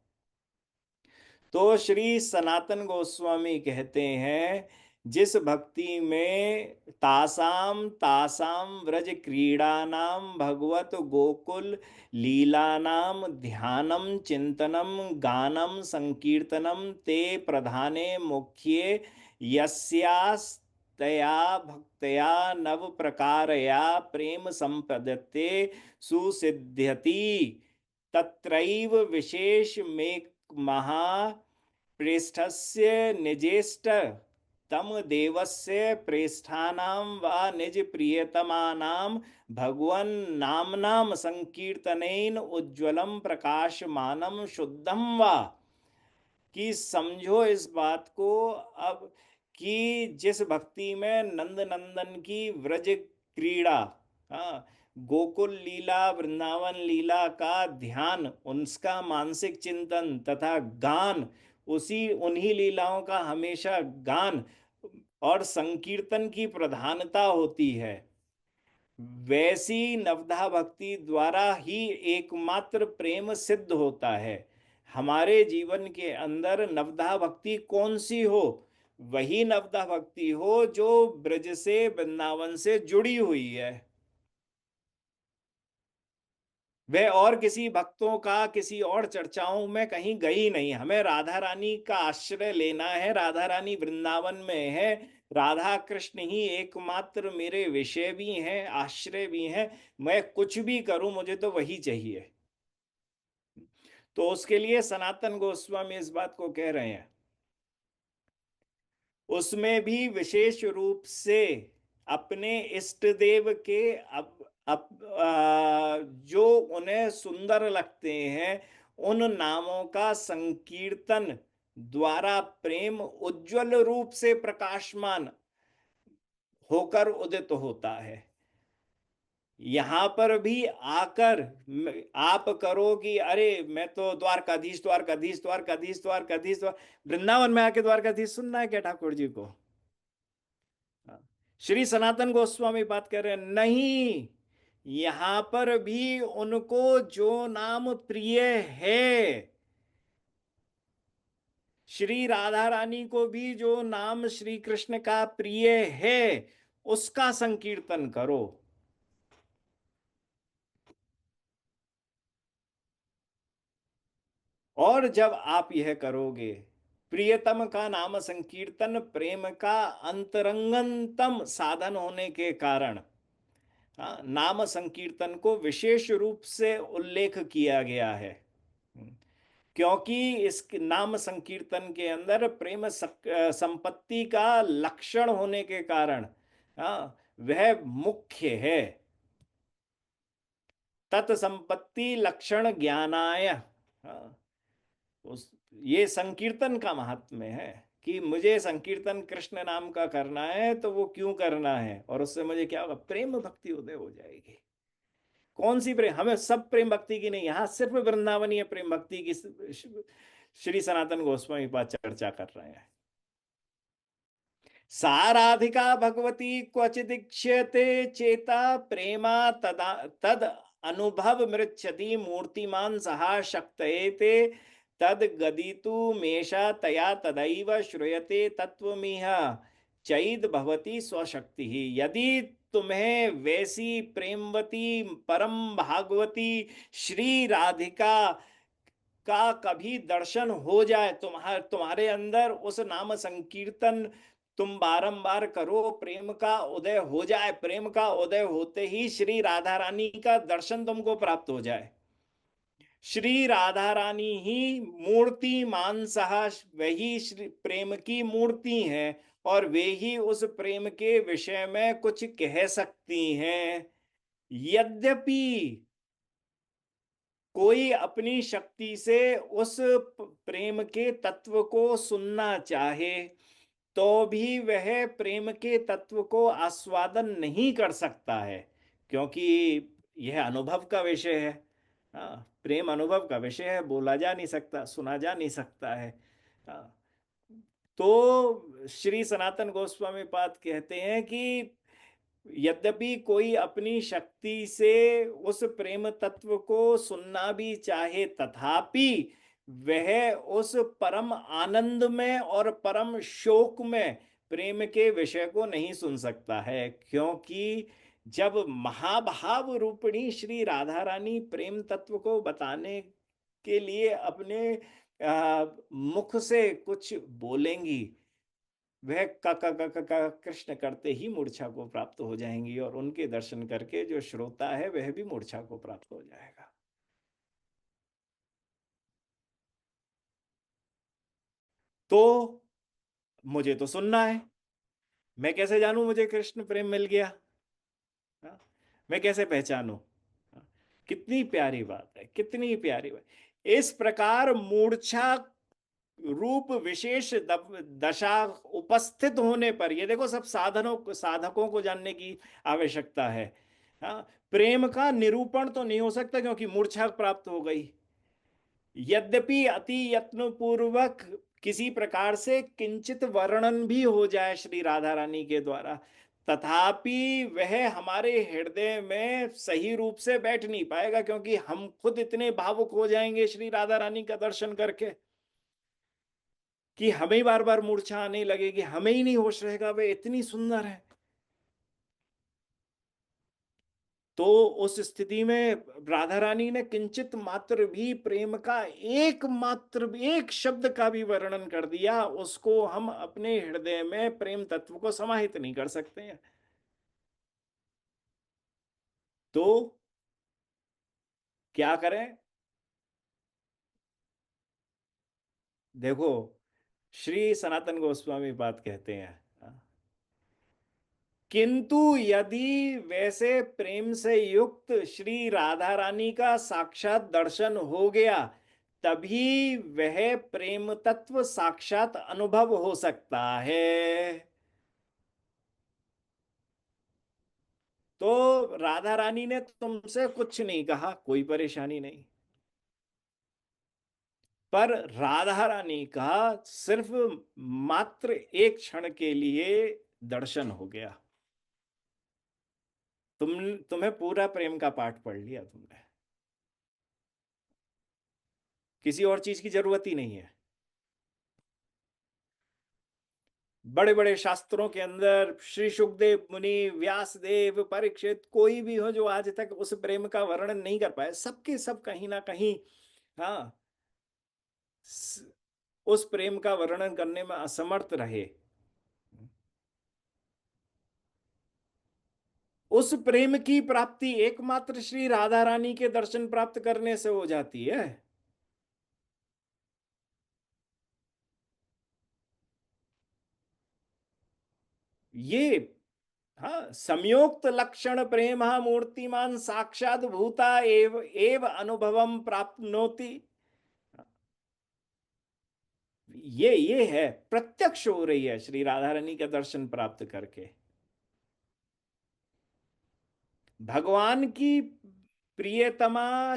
तो श्री सनातन गोस्वामी कहते हैं, जिस भक्ति में तासाम तासाम व्रज क्रीड़ानाम भगवत गोकुल लीलानाम ध्यानम चिंतनम गानम संकीर्तनम ते प्रधाने मुख्ये यस्यास्तया भक्तया नव प्रकारया प्रेम संपद्यते सुसिद्ध्यति तत्रैव विशेष में महा प्रेष्ठस्य निजेष्ट तम देवस्य प्रेष्ठानां वा निज प्रियतमानां भगवन् नामनाम संकीर्तनेन उज्ज्वलम प्रकाशमानम शुद्धम वा। कि समझो इस बात को अब, कि जिस भक्ति में नंद नंदन की व्रज क्रीड़ा, हाँ, गोकुल लीला वृंदावन लीला का ध्यान, उसका मानसिक चिंतन तथा गान, उसी उन्हीं लीलाओं का हमेशा गान और संकीर्तन की प्रधानता होती है, वैसी नवधा भक्ति द्वारा ही एकमात्र प्रेम सिद्ध होता है। हमारे जीवन के अंदर नवधा भक्ति कौन सी हो? वही नवधा भक्ति हो जो ब्रज से, वृंदावन से जुड़ी हुई है। वह और किसी भक्तों का, किसी और चर्चाओं में कहीं गई नहीं। हमें राधा रानी का आश्रय लेना है। राधा रानी वृंदावन में है। राधा कृष्ण ही एकमात्र मेरे विषय भी हैं, आश्रय भी हैं। मैं कुछ भी करूं, मुझे तो वही चाहिए। तो उसके लिए सनातन गोस्वामी इस बात को कह रहे हैं। उसमें भी विशेष रूप से अपने इष्ट देव के जो उन्हें सुंदर लगते हैं, उन नामों का संकीर्तन द्वारा प्रेम उज्जवल रूप से प्रकाशमान होकर उदित होता है। यहां पर भी आकर आप करो कि अरे मैं तो द्वारकाधीश द्वारकाधीश द्वारकाधीश द्वारकाधीश वृंदावन में आके द्वारकाधीश सुनना है क्या ठाकुर जी को? श्री सनातन गोस्वामी बात कर रहे हैं, नहीं, यहां पर भी उनको जो नाम प्रिय है, श्री राधा रानी को भी जो नाम श्री कृष्ण का प्रिय है, उसका संकीर्तन करो। और जब आप यह करोगे, प्रियतम का नाम संकीर्तन प्रेम का अंतरंगतम साधन होने के कारण, नाम संकीर्तन को विशेष रूप से उल्लेख किया गया है। क्योंकि इस नाम संकीर्तन के अंदर प्रेम संपत्ति का लक्षण होने के कारण, वह मुख्य है। तत्संपत्ति लक्षण ज्ञानाय, उस ये संकीर्तन का महात्म्य है कि मुझे संकीर्तन कृष्ण नाम का करना है, तो वो क्यों करना है और उससे मुझे क्या होगा? प्रेम भक्ति उदय हो जाएगी। कौन सी प्रेम? हमें सब प्रेम भक्ति की नहीं, यहां सिर्फ वृंदावनीय प्रेम भक्ति की श्री सनातन गोस्वामी पाद चर्चा कर रहे हैं। साराधिका भगवती क्वचिदीक्ष्यते चेता प्रेमा तदा तद अनुभव मृच्छति मूर्तिमान सहा शक्तये तद गदितु मेषा तया तदैव श्रूयते तत्वमिह चैद भवती स्वशक्ति ही। यदि तुम्हें वैसी प्रेमवती परम भागवती श्री राधिका का कभी दर्शन हो जाए, तुम्हारे अंदर उस नाम संकीर्तन तुम बारंबार करो, प्रेम का उदय हो जाए, प्रेम का उदय होते ही श्री राधा रानी का दर्शन तुमको प्राप्त हो जाए। श्री राधा रानी ही मूर्ति मानसः, वही श्री प्रेम की मूर्ति हैं और वे ही उस प्रेम के विषय में कुछ कह सकती हैं। यद्यपि कोई अपनी शक्ति से उस प्रेम के तत्व को सुनना चाहे, तो भी वह प्रेम के तत्व को आस्वादन नहीं कर सकता है, क्योंकि यह अनुभव का विषय है। प्रेम अनुभव का विषय है, बोला जा नहीं सकता, सुना जा नहीं सकता है। हाँ, तो श्री सनातन गोस्वामी पाद कहते हैं कि यद्यपि कोई अपनी शक्ति से उस प्रेम तत्व को सुनना भी चाहे, तथापि वह उस परम आनंद में और परम शोक में प्रेम के विषय को नहीं सुन सकता है। क्योंकि जब महाभाव रूपिणी श्री राधा रानी प्रेम तत्व को बताने के लिए अपने मुख से कुछ बोलेंगी, वह का कृष्ण करते ही मूर्छा को प्राप्त हो जाएंगी और उनके दर्शन करके जो श्रोता है वह भी मूर्छा को प्राप्त हो जाएगा। तो मुझे तो सुनना है, मैं कैसे जानूं मुझे कृष्ण प्रेम मिल गया? हाँ? मैं कैसे पहचानूं? हाँ? कितनी प्यारी बात है, कितनी प्यारी बात। इस प्रकार मूर्छा रूप विशेष दशा उपस्थित होने पर, ये देखो सब साधकों को जानने की आवश्यकता है। हाँ, प्रेम का निरूपण तो नहीं हो सकता क्योंकि मूर्छा प्राप्त हो गई। यद्यपि अति यत्न पूर्वक किसी प्रकार से किंचित वर्णन भी हो जाए श्री राधा रानी के द्वारा, तथापि वह हमारे हृदय में सही रूप से बैठ नहीं पाएगा, क्योंकि हम खुद इतने भावुक हो जाएंगे श्री राधा रानी का दर्शन करके कि हमें बार बार मूर्छा आने लगेगी, हमें ही नहीं होश रहेगा, वे इतनी सुंदर है। तो उस स्थिति में राधा रानी ने किंचित मात्र भी प्रेम का एक मात्र भी, एक शब्द का भी वर्णन कर दिया, उसको हम अपने हृदय में प्रेम तत्व को समाहित नहीं कर सकते हैं। तो क्या करें? देखो, श्री सनातन गोस्वामी बात कहते हैं, किंतु यदि वैसे प्रेम से युक्त श्री राधा रानी का साक्षात दर्शन हो गया, तभी वह प्रेम तत्व साक्षात अनुभव हो सकता है। तो राधा रानी ने तुमसे कुछ नहीं कहा, कोई परेशानी नहीं, पर राधा रानी का सिर्फ मात्र एक क्षण के लिए दर्शन हो गया। तुम्हें पूरा प्रेम का पाठ पढ़ लिया तुमने, किसी और चीज की जरूरत ही नहीं है। बड़े बड़े शास्त्रों के अंदर श्री सुखदेव मुनि, व्यास देव, परीक्षित, कोई भी हो जो आज तक उस प्रेम का वर्णन नहीं कर पाए, सबके सब कहीं ना कहीं, हाँ, उस प्रेम का वर्णन करने में असमर्थ रहे। उस प्रेम की प्राप्ति एकमात्र श्री राधा रानी के दर्शन प्राप्त करने से हो जाती है। ये, हाँ, संयोक्त लक्षण प्रेम मूर्तिमान साक्षात भूता एव एव अनुभवम प्राप्नोति। ये है, प्रत्यक्ष हो रही है श्री राधा रानी का दर्शन प्राप्त करके। भगवान की प्रियतमा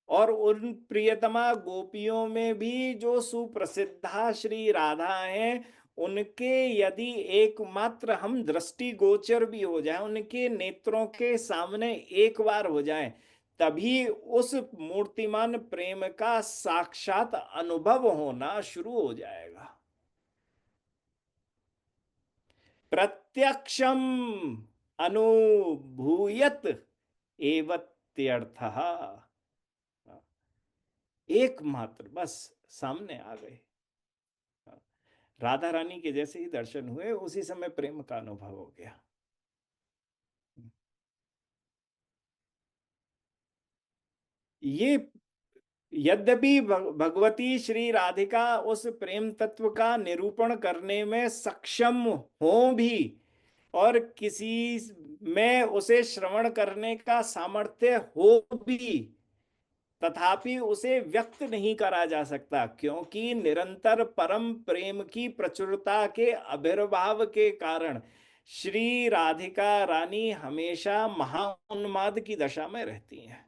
और उन प्रियतमा गोपियों में भी जो सुप्रसिद्धा श्री राधा हैं, उनके यदि एकमात्र हम दृष्टि गोचर भी हो जाए, उनके नेत्रों के सामने एक बार हो जाए, तभी उस मूर्तिमान प्रेम का साक्षात अनुभव होना शुरू हो जाएगा। प्रत्यक्षम अनुभूयत एवत्यर्थः। एकमात्र बस सामने आ गए, राधा रानी के जैसे ही दर्शन हुए, उसी समय प्रेम का अनुभव हो गया। ये, यद्यपि भगवती श्री राधिका उस प्रेम तत्व का निरूपण करने में सक्षम हो भी, और किसी में उसे श्रवण करने का सामर्थ्य हो भी, तथापि उसे व्यक्त नहीं करा जा सकता, क्योंकि निरंतर परम प्रेम की प्रचुरता के आविर्भाव के कारण श्री राधिका रानी हमेशा महाउन्माद की दशा में रहती हैं।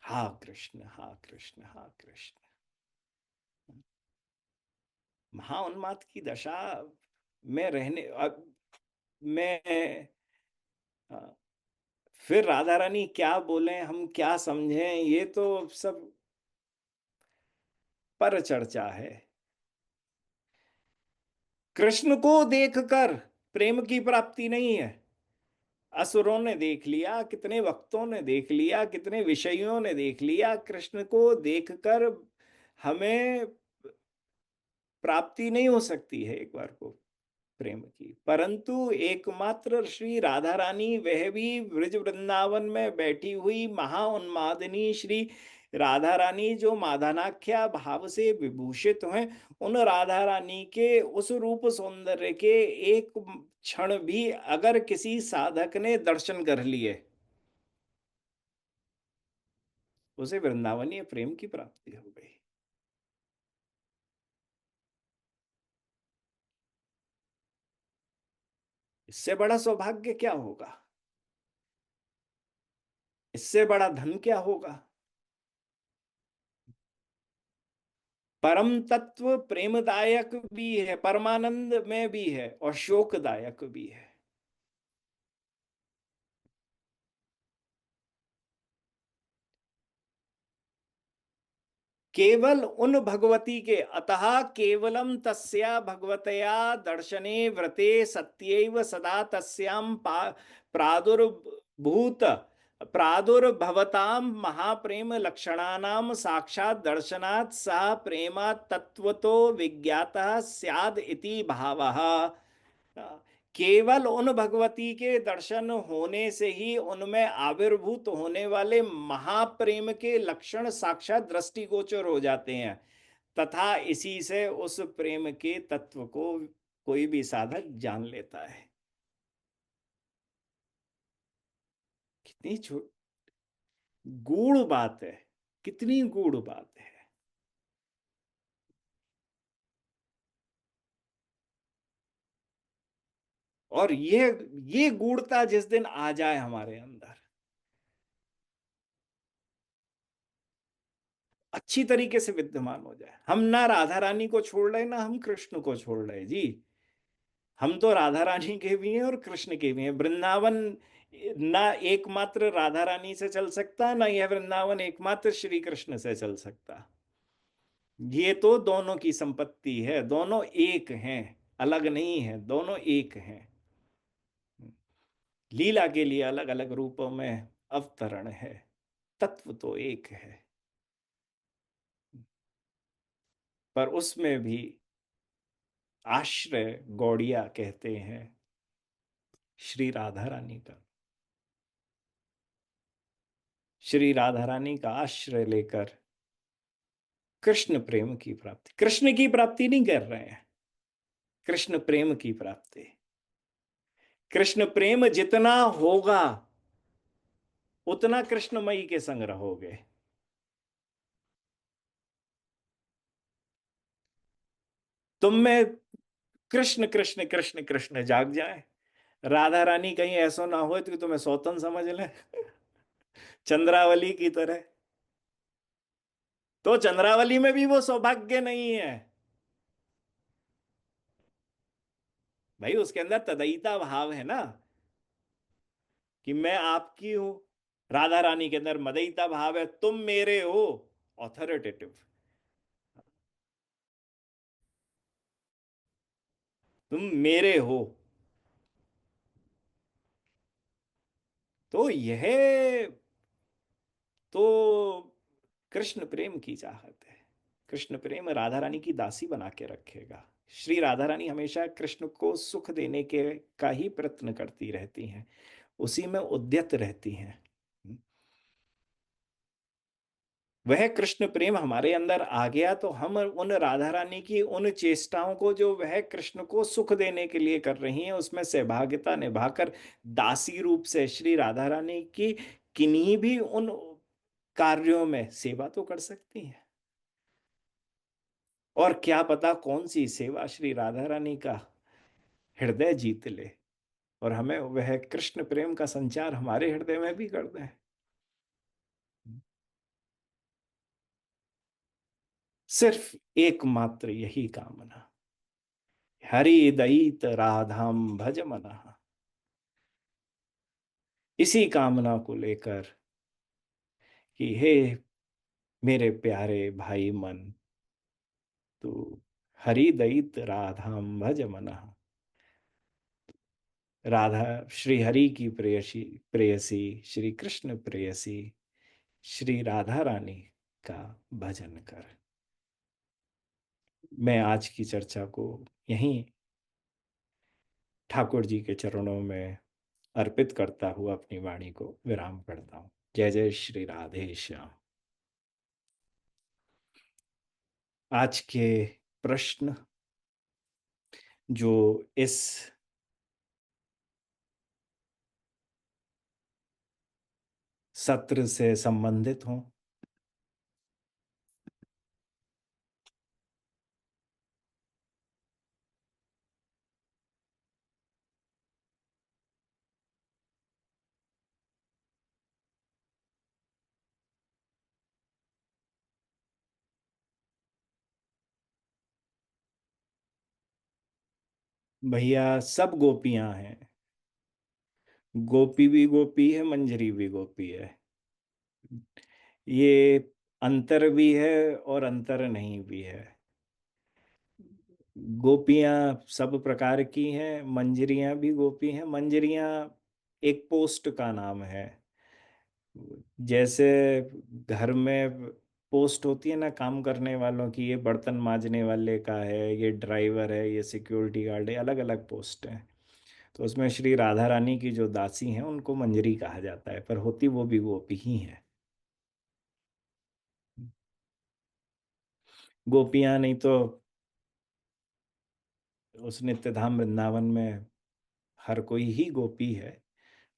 हा कृष्ण, हा कृष्ण, हा कृष्ण। महाउन्माद की दशा में रहने, में, फिर राधा रानी क्या बोले, हम क्या समझें, ये तो सब पर चर्चा है। कृष्ण को देखकर प्रेम की प्राप्ति नहीं है। असुरों ने देख लिया, कितने भक्तों ने देख लिया, कितने विषयों ने देख लिया, कृष्ण को देखकर हमें प्राप्ति नहीं हो सकती है एक बार को प्रेम की, परंतु एकमात्र श्री राधा रानी, वह भी ब्रज वृंदावन में बैठी हुई महाउन्मादिनी श्री राधा रानी, जो मादनाख्या भाव से विभूषित हैं, उन राधा रानी के उस रूप सौंदर्य के एक क्षण भी अगर किसी साधक ने दर्शन कर लिए, उसे वृंदावनीय प्रेम की प्राप्ति हो गई। इससे बड़ा सौभाग्य क्या होगा? इससे बड़ा धन क्या होगा? परम तत्व प्रेमदायक भी है, परमानंद में भी है और शोकदायक भी है। केवल उन भगवती के, अतः केवलम तस्या भगवतया दर्शने व्रते सत्यैव सदा तस्याम प्रादुर्भूत प्रादुर्भवताम महाप्रेम लक्षणानाम साक्षात दर्शनात् सह प्रेमा तत्वतो विज्ञातः स्याद इति भावः। केवल उन भगवती के दर्शन होने से ही उनमें आविर्भूत होने वाले महाप्रेम के लक्षण साक्षात दृष्टिगोचर हो जाते हैं, तथा इसी से उस प्रेम के तत्व को कोई भी साधक जान लेता है। कितनी गूढ़ बात है, कितनी गूढ़ बात है। और ये गूढ़ता जिस दिन आ जाए हमारे अंदर, अच्छी तरीके से विद्यमान हो जाए, हम ना राधा रानी को छोड़ रहे ना हम कृष्ण को छोड़ रहे जी। हम तो राधा रानी के भी हैं और कृष्ण के भी हैं। वृंदावन ना एकमात्र राधा रानी से चल सकता, ना यह वृंदावन एकमात्र श्री कृष्ण से चल सकता। ये तो दोनों की संपत्ति है, दोनों एक हैं, अलग नहीं है, दोनों एक हैं। लीला के लिए अलग अलग रूपों में अवतरण है, तत्व तो एक है। पर उसमें भी आश्रय गौड़िया कहते हैं श्री राधा रानी का। श्री राधा रानी का आश्रय लेकर कृष्ण प्रेम की प्राप्ति, कृष्ण की प्राप्ति नहीं कर रहे हैं, कृष्ण प्रेम की प्राप्ति। कृष्ण प्रेम जितना होगा उतना कृष्णमयी के संग रहोगे। तुम में कृष्ण कृष्ण कृष्ण कृष्ण जाग जाए, राधा रानी कहीं ऐसा ना हो तो तुम्हें सौतन समझ ले, चंद्रावली की तरह। तो चंद्रावली में भी वो सौभाग्य नहीं है भाई, उसके अंदर तदयिता भाव है ना, कि मैं आपकी हूं। राधा रानी के अंदर मदयिता भाव है, तुम मेरे हो, ऑथोरिटेटिव, तुम मेरे हो। तो यह तो कृष्ण प्रेम की चाहत है। कृष्ण प्रेम राधा रानी की दासी बना के रखेगा। श्री राधा रानी हमेशा कृष्ण को सुख देने के का ही प्रयत्न करती रहती हैं, उसी में उद्यत रहती हैं। वह कृष्ण प्रेम हमारे अंदर आ गया तो हम उन राधा रानी की उन चेष्टाओं को जो वह कृष्ण को सुख देने के लिए कर रही हैं उसमें सहभागिता निभाकर दासी रूप से श्री राधा रानी की किन्हीं भी उन कार्यों में सेवा तो कर सकती हैं। और क्या पता कौन सी सेवा श्री राधा रानी का हृदय जीत ले और हमें वह कृष्ण प्रेम का संचार हमारे हृदय में भी कर दे। सिर्फ एकमात्र यही कामना, हरि दयित राधाम भज मनः। इसी कामना को लेकर कि हे मेरे प्यारे भाई मन, तू हरि दयित राधाम भज मनः। राधा श्री हरि की प्रेयसी, प्रेयसी श्री कृष्ण प्रेयसी श्री राधा रानी का भजन कर। मैं आज की चर्चा को यहीं ठाकुर जी के चरणों में अर्पित करता हुआ अपनी वाणी को विराम करता हूँ। जय जय श्री राधे श्याम। आज के प्रश्न जो इस सत्र से संबंधित हों, भैया सब गोपियां हैं। गोपी भी गोपी है, मंजरी भी गोपी है। ये अंतर भी है और अंतर नहीं भी है। गोपियां सब प्रकार की हैं, मंजरियां भी गोपी हैं। मंजरियां एक पोस्ट का नाम है। जैसे घर में पोस्ट होती है ना काम करने वालों की, ये बर्तन मांजने वाले का है, ये ड्राइवर है, ये सिक्योरिटी गार्ड है, अलग अलग पोस्ट हैं। तो उसमें श्री राधा रानी की जो दासी हैं उनको मंजरी कहा जाता है, पर होती वो भी गोपी ही हैं। गोपियां नहीं तो उस नित्य धाम वृंदावन में हर कोई ही गोपी है,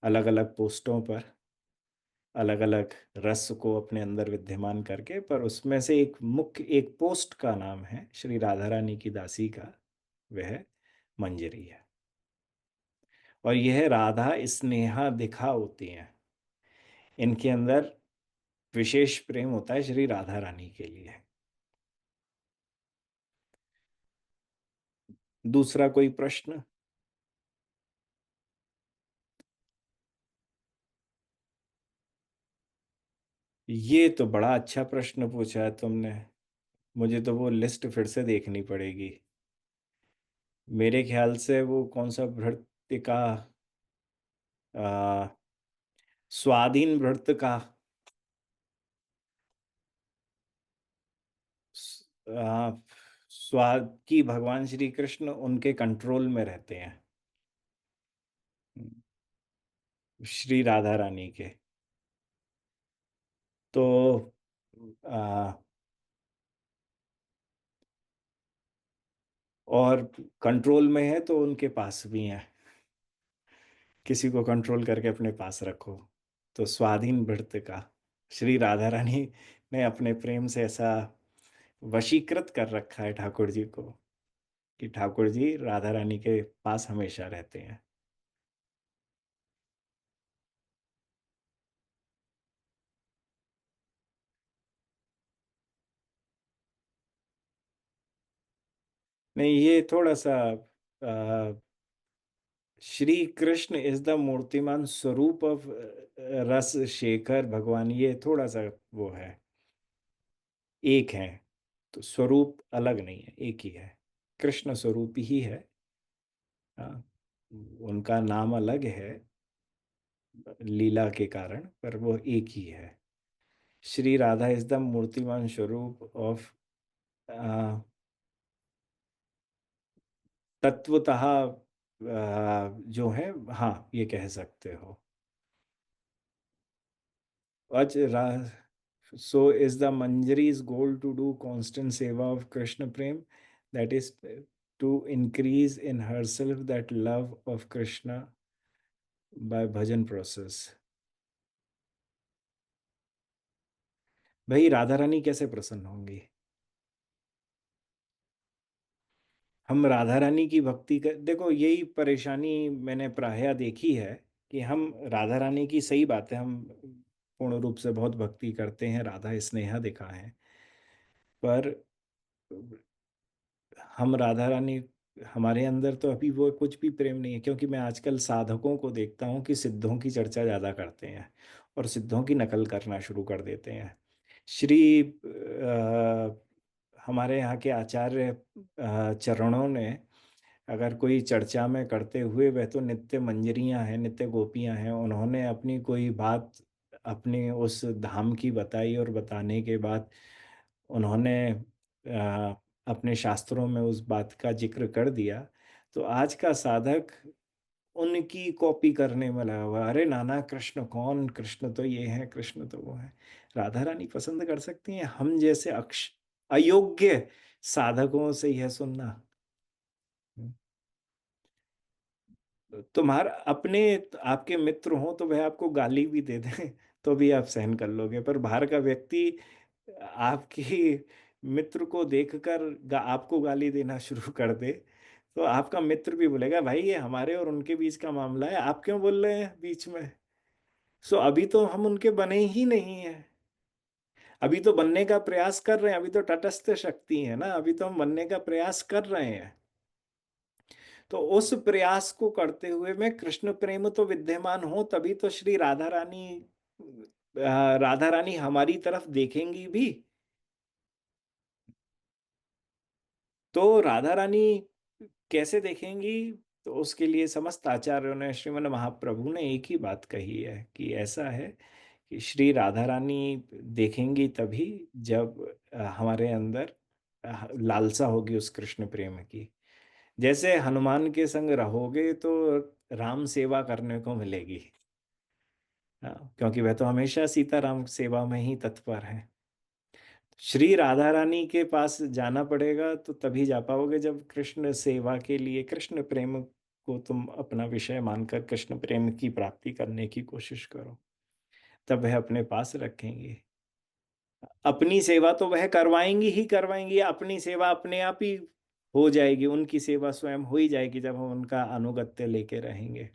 अलग अलग पोस्टों पर, अलग अलग रस को अपने अंदर विद्यमान करके। पर उसमें से एक मुख्य एक पोस्ट का नाम है श्री राधा रानी की दासी का, वह मंजरी है। और यह राधा स्नेहा दिखा होती हैं, इनके अंदर विशेष प्रेम होता है श्री राधा रानी के लिए। दूसरा कोई प्रश्न? ये तो बड़ा अच्छा प्रश्न पूछा है तुमने। मुझे तो वो लिस्ट फिर से देखनी पड़ेगी। मेरे ख्याल से वो कौन सा भृत्य का, आ, स्वाधीन भृत्य का, आ, स्वाद की भगवान श्री कृष्ण उनके कंट्रोल में रहते हैं, श्री राधा रानी के। तो आ, और कंट्रोल में है तो उनके पास भी है। किसी को कंट्रोल करके अपने पास रखो। तो स्वाधीन भृत्य का, श्री राधा रानी ने अपने प्रेम से ऐसा वशीकृत कर रखा है ठाकुर जी को कि ठाकुर जी राधा रानी के पास हमेशा रहते हैं। नहीं, ये थोड़ा सा श्री कृष्ण इज द मूर्तिमान स्वरूप ऑफ रस शेखर भगवान, ये थोड़ा सा वो है, एक है। तो स्वरूप अलग नहीं है, एक ही है। कृष्ण स्वरूप ही है। हाँ, उनका नाम अलग है लीला के कारण, पर वो एक ही है। श्री राधा इज द मूर्तिमान स्वरूप ऑफ, तत्वतः जो है, हाँ ये कह सकते हो। अज so is the Manjari's goal to do constant seva of Krishna Prem, that is to increase in herself that love of Krishna by bhajan process। भाई राधा रानी कैसे प्रसन्न होंगी? हम राधा रानी की भक्ति कर, देखो यही परेशानी मैंने प्रायः देखी है कि हम राधा रानी की, सही बात है, हम पूर्ण रूप से बहुत भक्ति करते हैं, राधा स्नेहा दिखा है, पर हम राधा रानी, हमारे अंदर तो अभी वो कुछ भी प्रेम नहीं है। क्योंकि मैं आजकल साधकों को देखता हूँ कि सिद्धों की चर्चा ज़्यादा करते हैं और सिद्धों की नकल करना शुरू कर देते हैं। श्री हमारे यहाँ के आचार्य चरणों ने, अगर कोई चर्चा में करते हुए, वह तो नित्य मंजरियां हैं, नित्य गोपियां हैं, उन्होंने अपनी कोई बात अपने उस धाम की बताई और बताने के बाद उन्होंने अपने शास्त्रों में उस बात का जिक्र कर दिया। तो आज का साधक उनकी कॉपी करने में लगा हुआ है। अरे नाना कृष्ण कौन, कृष्ण तो ये है, कृष्ण तो वो है। राधा रानी पसंद कर सकती हैं, हम जैसे अयोग्य साधकों से यह सुनना। तुम्हारा अपने, आपके मित्र हो तो वह आपको गाली भी दे दें तो भी आप सहन कर लोगे, पर बाहर का व्यक्ति आपकी मित्र को देखकर आपको गाली देना शुरू कर दे, तो आपका मित्र भी बोलेगा भाई ये हमारे और उनके बीच का मामला है, आप क्यों बोल रहे हैं बीच में। सो अभी तो हम उनके बने ही नहीं है। अभी तो बनने का प्रयास कर रहे हैं, अभी तो तटस्थ शक्ति है ना, अभी तो हम बनने का प्रयास कर रहे हैं। तो उस प्रयास को करते हुए में कृष्ण प्रेम तो विद्यमान हो, तभी तो श्री राधा रानी हमारी तरफ देखेंगी भी। तो राधा रानी कैसे देखेंगी? तो उसके लिए समस्त आचार्यों ने, श्रीमन महाप्रभु ने एक ही बात कही है कि ऐसा है कि श्री राधा रानी देखेंगी तभी जब हमारे अंदर लालसा होगी उस कृष्ण प्रेम की। जैसे हनुमान के संग रहोगे तो राम सेवा करने को मिलेगी। हाँ, क्योंकि वह तो हमेशा सीताराम सेवा में ही तत्पर है। श्री राधा रानी के पास जाना पड़ेगा तो तभी जा पाओगे जब कृष्ण सेवा के लिए, कृष्ण प्रेम को तुम अपना विषय मानकर कृष्ण प्रेम की प्राप्ति करने की कोशिश करो, तब वह अपने पास रखेंगे। अपनी सेवा तो वह करवाएंगी ही करवाएंगी, अपनी सेवा अपने आप ही हो जाएगी, उनकी सेवा स्वयं हो ही जाएगी जब हम उनका अनुगत्य लेके रहेंगे।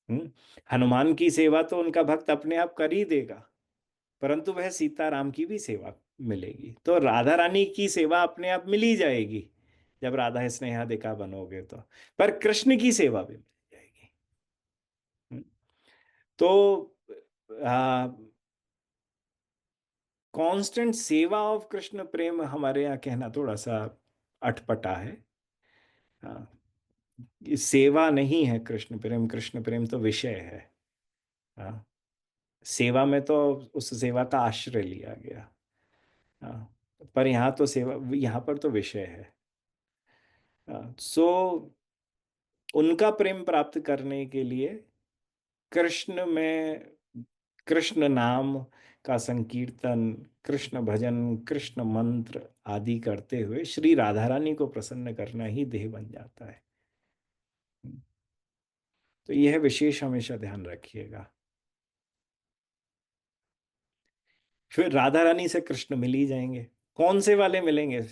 हम्म। हनुमान की सेवा तो उनका भक्त अपने आप कर ही देगा, परंतु वह सीताराम की भी सेवा मिलेगी। तो राधा रानी की सेवा अपने आप मिल ही जाएगी जब राधा स्नेहाधिका बनोगे तो। पर कृष्ण की सेवा भी मिल जाएगी। हम्म। तो कांस्टेंट सेवा ऑफ कृष्ण प्रेम हमारे यहाँ कहना थोड़ा सा अटपटा है। हाँ, ये सेवा नहीं है कृष्ण प्रेम, कृष्ण प्रेम तो विषय है। हाँ, सेवा में तो उस सेवा का आश्रय लिया गया। हाँ, पर यहाँ तो सेवा, यहाँ पर तो विषय है। सो उनका प्रेम प्राप्त करने के लिए कृष्ण में, कृष्ण नाम का संकीर्तन, कृष्ण भजन, कृष्ण मंत्र आदि करते हुए श्री राधा रानी को प्रसन्न करना ही देह बन जाता है। तो यह विशेष हमेशा ध्यान रखिएगा। फिर राधा रानी से कृष्ण मिल ही जाएंगे। कौन से वाले मिलेंगे?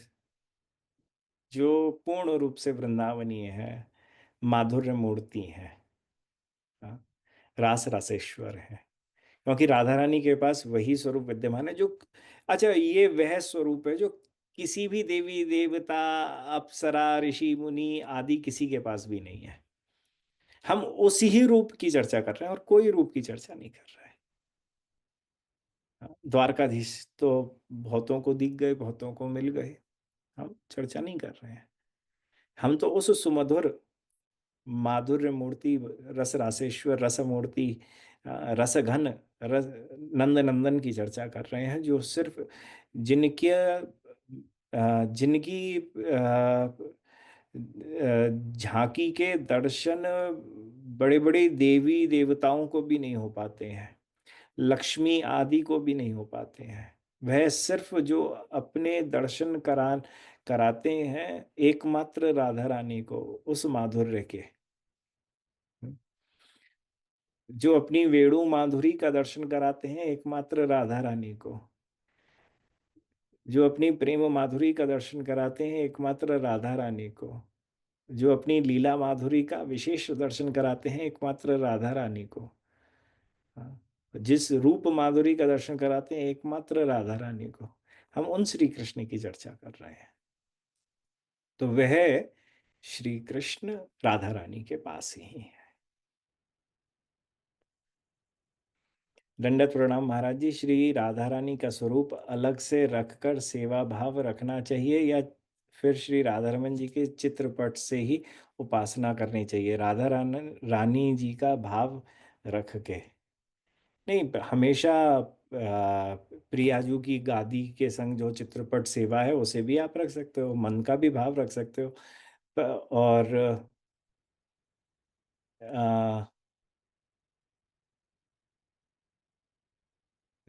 जो पूर्ण रूप से वृंदावनीय है, माधुर्य मूर्ति है। हाँ, रास रसेश्वर है। क्योंकि राधा रानी के पास वही स्वरूप विद्यमान है जो, अच्छा, ये वह स्वरूप है जो किसी भी देवी देवता, अप्सरा, ऋषि मुनि आदि किसी के पास भी नहीं है। हम उसी ही रूप की चर्चा कर रहे हैं और कोई रूप की चर्चा नहीं कर रहे हैं। हाँ, द्वारकाधीश तो बहुतों को दिख गए, बहुतों को मिल गए, हम चर्चा नहीं कर रहे हैं। हम तो उस सुमधुर माधुर्य मूर्ति, रस रासेश्वर, रस मूर्ति, रस घन, रस नंद नंदन की चर्चा कर रहे हैं, जो सिर्फ जिनके जिनकी झांकी के दर्शन बड़े बड़े देवी देवताओं को भी नहीं हो पाते हैं, लक्ष्मी आदि को भी नहीं हो पाते हैं। वह सिर्फ जो अपने दर्शन कराते हैं एकमात्र राधा रानी को उस माधुर्य के, जो अपनी वेणु माधुरी का दर्शन कराते हैं एकमात्र राधा रानी को, जो अपनी प्रेम माधुरी का दर्शन कराते हैं एकमात्र राधा रानी को, जो अपनी लीला माधुरी का विशेष दर्शन कराते हैं एकमात्र राधा रानी को। हाँ, जिस रूप माधुरी का दर्शन कराते हैं एकमात्र राधा रानी को, हम उन श्री कृष्ण की चर्चा कर रहे हैं। तो वह श्री कृष्ण राधा रानी के पास ही है। दंडवत प्रणाम महाराज जी। श्री राधा रानी का स्वरूप अलग से रखकर सेवा भाव रखना चाहिए, या फिर श्री राधा रमन जी के चित्रपट से ही उपासना करनी चाहिए, रानी जी का भाव रख के? नहीं, हमेशा प्रियाजू की गादी के संग जो चित्रपट सेवा है उसे भी आप रख सकते हो, मन का भी भाव रख सकते हो। और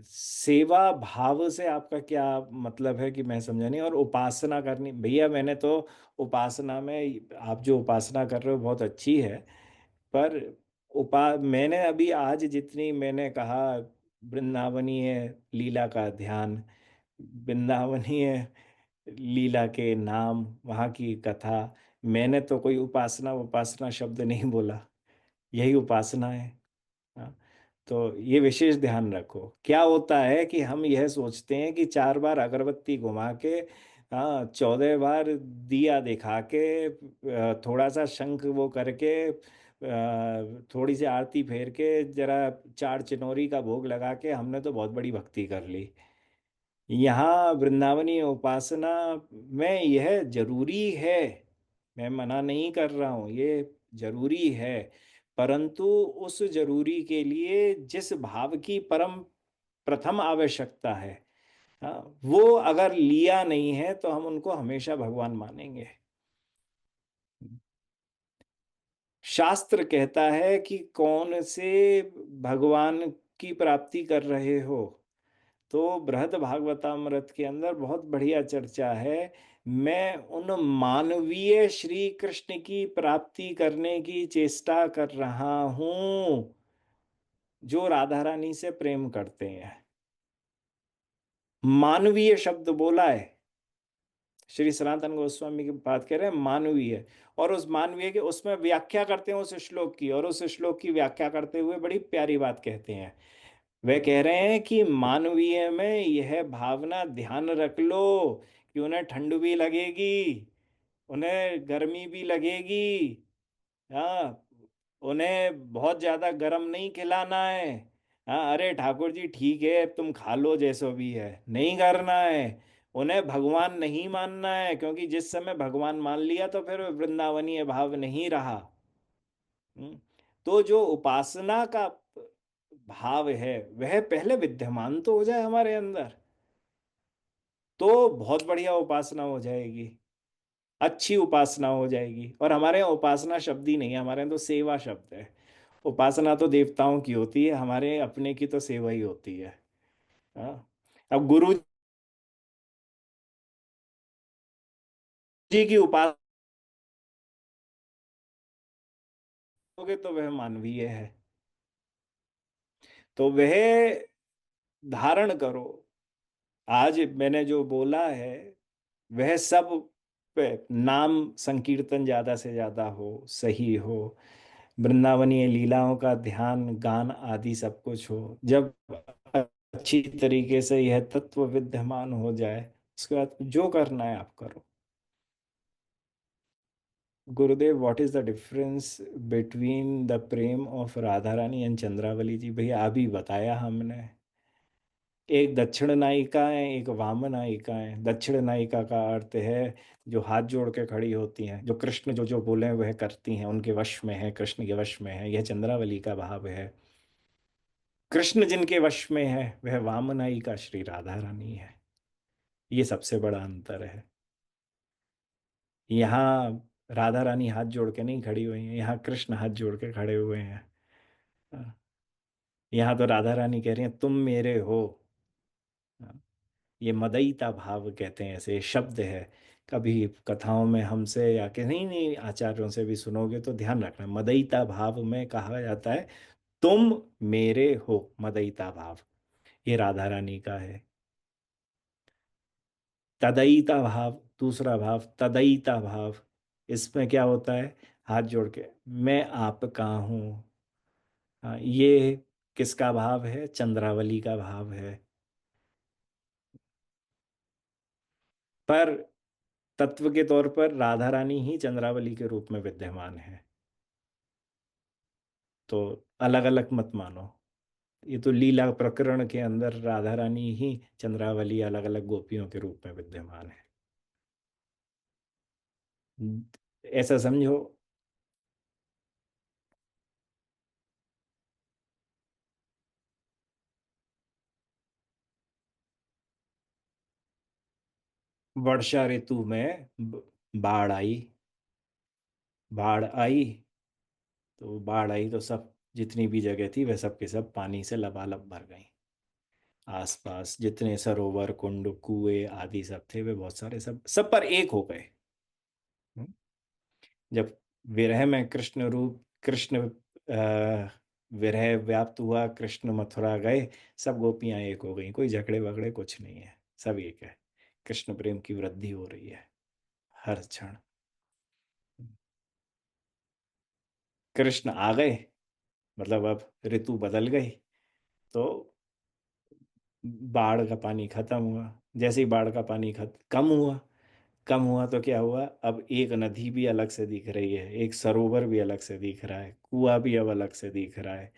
सेवा भाव से आपका क्या मतलब है कि मैं समझा नहीं? और उपासना करनी, भैया मैंने तो उपासना में, आप जो उपासना कर रहे हो बहुत अच्छी है, पर मैंने अभी आज जितनी मैंने कहा, वृंदावनीय लीला का ध्यान, वृंदावनीय लीला के नाम, वहाँ की कथा, मैंने तो कोई उपासना उपासना शब्द नहीं बोला, यही उपासना है। हाँ, तो ये विशेष ध्यान रखो। क्या होता है कि हम यह सोचते हैं कि 4 बार अगरबत्ती घुमा के हाँ, 14 बार दिया दिखा के, थोड़ा सा शंख वो करके, थोड़ी सी आरती फेर के, जरा चार चिनोरी का भोग लगा के, हमने तो बहुत बड़ी भक्ति कर ली। यहाँ वृंदावनी उपासना में यह जरूरी है, मैं मना नहीं कर रहा हूँ, ये जरूरी है। परंतु उस जरूरी के लिए जिस भाव की परम प्रथम आवश्यकता है, हाँ, वो अगर लिया नहीं है तो हम उनको हमेशा भगवान मानेंगे। शास्त्र कहता है कि कौन से भगवान की प्राप्ति कर रहे हो, तो बृहद भागवतामृत के अंदर बहुत बढ़िया चर्चा है। मैं उन मानवीय श्री कृष्ण की प्राप्ति करने की चेष्टा कर रहा हूं जो राधा रानी से प्रेम करते हैं। मानवीय शब्द बोला है, श्री सनातन गोस्वामी की बात कर रहे हैं मानवीय। और उस मानवीय के उसमें व्याख्या करते हैं उस श्लोक की, और उस श्लोक की व्याख्या करते हुए बड़ी प्यारी बात कहते हैं। वे कह रहे हैं कि मानवीय में यह भावना ध्यान रख लो कि उन्हें ठंड भी लगेगी, उन्हें गर्मी भी लगेगी। हाँ, उन्हें बहुत ज्यादा गर्म नहीं खिलाना है। हाँ, अरे ठाकुर जी ठीक है तुम खा लो जैसो भी है, नहीं करना है। उन्हें भगवान नहीं मानना है, क्योंकि जिस समय भगवान मान लिया तो फिर वृंदावनीय भाव नहीं रहा। हम्म, तो जो उपासना का भाव है वह पहले विद्यमान तो हो जाए हमारे अंदर, तो बहुत बढ़िया उपासना हो जाएगी, अच्छी उपासना हो जाएगी। और हमारे यहाँ उपासना शब्द ही नहीं है, हमारे यहाँ तो सेवा शब्द है। उपासना तो देवताओं की होती है, हमारे अपने की तो सेवा ही होती है। हाँ, अब गुरु जी की उपासना करोगे तो वह मानवीय है, तो वह धारण करो। आज मैंने जो बोला है वह सब पे नाम संकीर्तन ज्यादा से ज्यादा हो, सही हो, वृंदावनीय लीलाओं का ध्यान गान आदि सब कुछ हो। जब अच्छी तरीके से यह तत्व विद्यमान हो जाए, उसके बाद जो करना है आप करो। गुरुदेव, what is the difference between the prem of Radha Rani and Chandravali ji? भैया अभी बताया हमने। एक दक्षिण नायिका है, एक वाम नायिका है। दक्षिण नायिका का अर्थ है जो हाथ जोड़ के खड़ी होती हैं, जो कृष्ण जो जो बोले वह करती हैं, उनके वश में है, कृष्ण के वश में है, यह चंद्रावली का भाव है। कृष्ण जिनके वश में है वह वाम नायिका श्री राधा रानी है। ये सबसे बड़ा अंतर है। यहाँ राधा रानी हाथ जोड़ के नहीं खड़ी हुई हैं, यहाँ कृष्ण हाथ जोड़ के खड़े हुए हैं। यहाँ तो राधा रानी कह रही हैं तुम मेरे हो। ये मदईता भाव कहते हैं, ऐसे शब्द है। कभी कथाओं में हमसे या कहीं नहीं आचार्यों से भी सुनोगे तो ध्यान रखना, मदईता भाव में कहा जाता है तुम मेरे हो। मदईता भाव ये राधा रानी का है। तदईता भाव दूसरा भाव, तदईता भाव इसमें क्या होता है? हाथ जोड़ के मैं आपका हूँ। हाँ, ये किसका भाव है? चंद्रावली का भाव है। पर तत्व के तौर पर राधा रानी ही चंद्रावली के रूप में विद्यमान है। तो अलग अलग मत मानो। ये तो लीला प्रकरण के अंदर राधा रानी ही चंद्रावली अलग अलग गोपियों के रूप में विद्यमान है। ऐसा समझो। वर्षा ऋतु में बाढ़ आई। बाढ़ आई तो बाढ़ आई तो सब जितनी भी जगह थी वह सब के सब पानी से लबालब भर गई। आसपास जितने सरोवर कुंड कुएं आदि सब थे वे बहुत सारे सब सब पर एक हो गए। हम्म? जब विरह में कृष्ण रूप कृष्ण विरह व्याप्त हुआ, कृष्ण मथुरा गए, सब गोपियां एक हो गई, कोई झगड़े वगड़े कुछ नहीं है, सब एक है। कृष्ण प्रेम की वृद्धि हो रही है हर क्षण। कृष्ण आ गए मतलब अब ऋतु बदल गई, तो बाढ़ का पानी खत्म हुआ। जैसे ही बाढ़ का पानी कम हुआ, कम हुआ तो क्या हुआ, अब एक नदी भी अलग से दिख रही है, एक सरोवर भी अलग से दिख रहा है, कुआं भी अब अलग से दिख रहा है,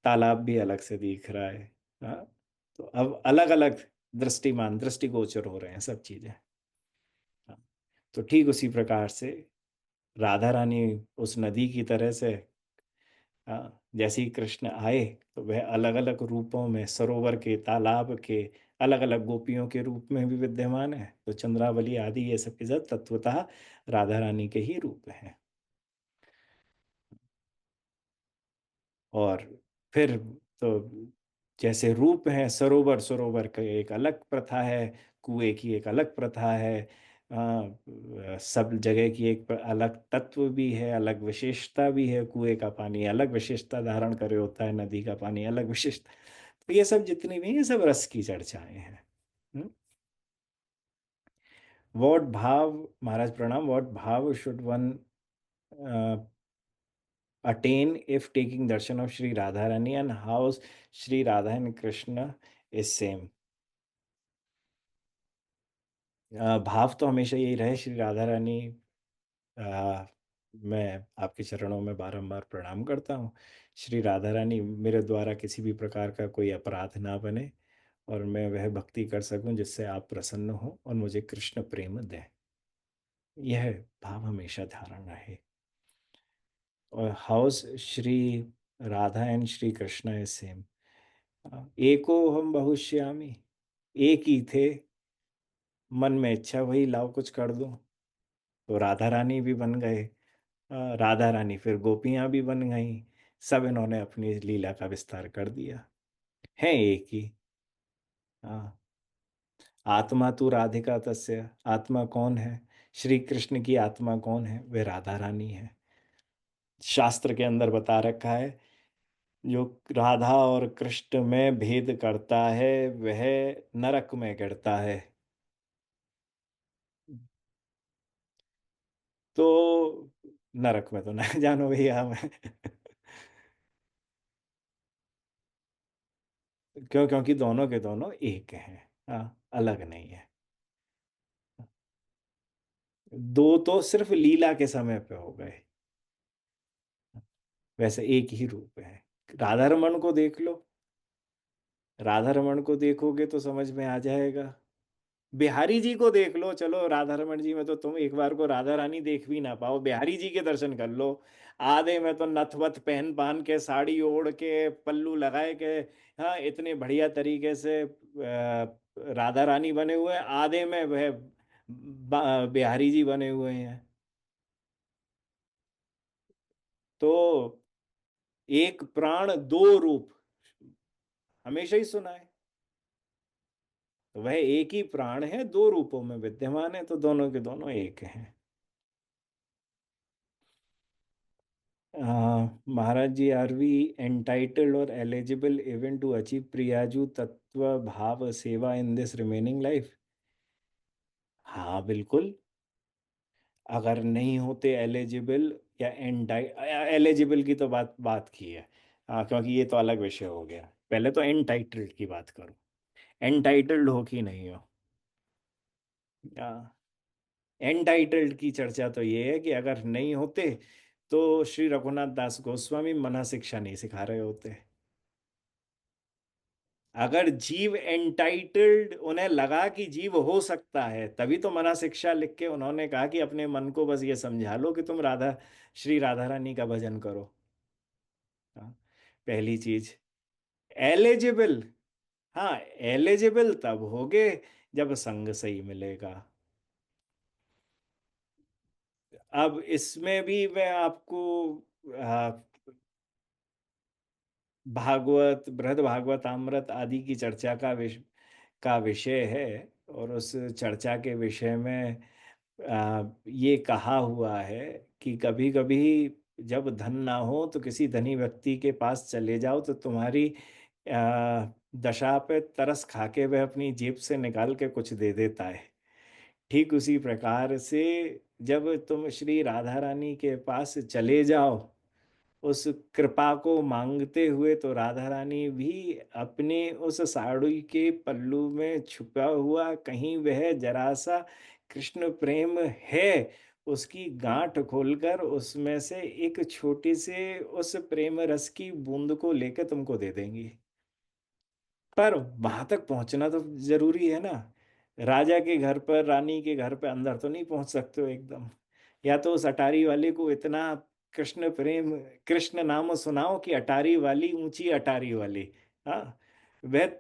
तालाब भी अलग से दिख रहा है। हाँ, तो अब अलग अलग दृष्टिगोचर हो रहे हैं सब चीजें। हाँ, तो ठीक उसी प्रकार से राधा रानी उस नदी की तरह से, हाँ, जैसे ही कृष्ण आए तो वह अलग अलग रूपों में, सरोवर के, तालाब के, अलग अलग गोपियों के रूप में भी विद्यमान है। तो चंद्रावली आदि ये सब के सब तत्वतः राधा रानी के ही रूप हैं। और फिर तो जैसे रूप है, सरोवर, सरोवर का एक अलग प्रथा है, कुएं की एक अलग प्रथा है, सब जगह की एक अलग तत्व भी है, अलग विशेषता भी है। कुएं का पानी अलग विशेषता धारण करे होता है, नदी का पानी अलग विशेषता। तो ये सब जितनी भी ये सब रस की चर्चाएं हैं। वॉट भाव, महाराज प्रणाम, वॉट भाव should one attain if taking darshan of Sri Radharani, and how Sri Radha and Krishna is same? भाव तो हमेशा यही रहे, श्री राधा रानी, मैं आपके चरणों में बारंबार प्रणाम करता हूँ। श्री राधा रानी मेरे द्वारा किसी भी प्रकार का कोई अपराध ना बने, और मैं वह भक्ति कर सकूं जिससे आप प्रसन्न हो और मुझे कृष्ण प्रेम दें। यह भाव हमेशा धारण रहे। और how's Shri Radha and Shri Krishna is same. एको हम बहुश्यामी, एक ही थे, मन में इच्छा वही लाओ कुछ कर दो। तो राधा रानी भी बन गए, राधा रानी फिर गोपियां भी बन गई, सब इन्होंने अपनी लीला का विस्तार कर दिया, है एक ही। हाँ, आत्मा तू राधिका तस्य, आत्मा कौन है, श्री कृष्ण की आत्मा कौन है, वे राधा रानी है। शास्त्र के अंदर बता रखा है, जो राधा और कृष्ण में भेद करता है वह नरक में गिरता है। तो नरक में तो ना जानो भैया मैं। क्यों? क्योंकि दोनों के दोनों एक हैं। हाँ, अलग नहीं है। दो तो सिर्फ लीला के समय पे हो गए, वैसे एक ही रूप है। राधा रमन को देख लो, राधा रमन को देखोगे तो समझ में आ जाएगा। बिहारी जी को देख लो, चलो राधा रमन जी में तो तुम एक बार को राधा रानी देख भी ना पाओ, बिहारी जी के दर्शन कर लो। आधे में तो नथवत पहन पहन के, साड़ी ओढ़ के, पल्लू लगाए के, हाँ, इतने बढ़िया तरीके से राधा रानी बने हुए हैं, आधे में वह बिहारी जी बने हुए हैं। तो एक प्राण दो रूप हमेशा ही सुना है। तो वह एक ही प्राण है, दो रूपों में विद्यमान है, तो दोनों के दोनों एक हैं। महाराज जी, आर वी एंटाइटल्ड और eligible even to achieve Priyaju तत्व भाव सेवा इन दिस रिमेनिंग लाइफ? हाँ बिल्कुल। अगर नहीं होते एलिजिबल, या एंटाइ एलिजिबल की तो बात बात की है। हाँ, क्योंकि ये तो अलग विषय हो गया, पहले तो एंटाइटल्ड की बात करो। एंटाइटल्ड हो कि नहीं हो? हाँ, एंटाइटल्ड की चर्चा तो ये है कि अगर नहीं होते तो श्री रघुनाथ दास गोस्वामी मना शिक्षा नहीं सिखा रहे होते। अगर जीव एंटाइटल्ड, उन्हें लगा कि जीव हो सकता है, तभी तो मना शिक्षा लिख के उन्होंने कहा कि अपने मन को बस ये समझा लो कि तुम श्री राधा रानी का भजन करो। हाँ, पहली चीज। एलिजिबल, हाँ, एलिजिबल तब होगे जब संग सही मिलेगा। अब इसमें भी मैं आपको आ, भागवत, बृहद भागवतामृत आदि की चर्चा का विषय है। और उस चर्चा के विषय में ये कहा हुआ है कि कभी कभी जब धन ना हो तो किसी धनी व्यक्ति के पास चले जाओ, तो तुम्हारी दशा पे तरस खा के वह अपनी जेब से निकाल के कुछ दे देता है। ठीक उसी प्रकार से जब तुम श्री राधा रानी के पास चले जाओ उस कृपा को मांगते हुए, तो राधा रानी भी अपने उस साड़ी के पल्लू में छुपा हुआ कहीं वह जरा सा कृष्ण प्रेम है, उसकी गांठ खोलकर उसमें से एक छोटी से उस प्रेम रस की बूंद को लेकर तुमको दे देंगी। पर वहां तक पहुंचना तो जरूरी है ना। राजा के घर पर, रानी के घर पर अंदर तो नहीं पहुंच सकते हो एकदम। या तो उस अटारी वाले को इतना कृष्ण प्रेम, कृष्ण नाम सुनाओ कि अटारी वाली ऊंची अटारी वाली, हाँ, वह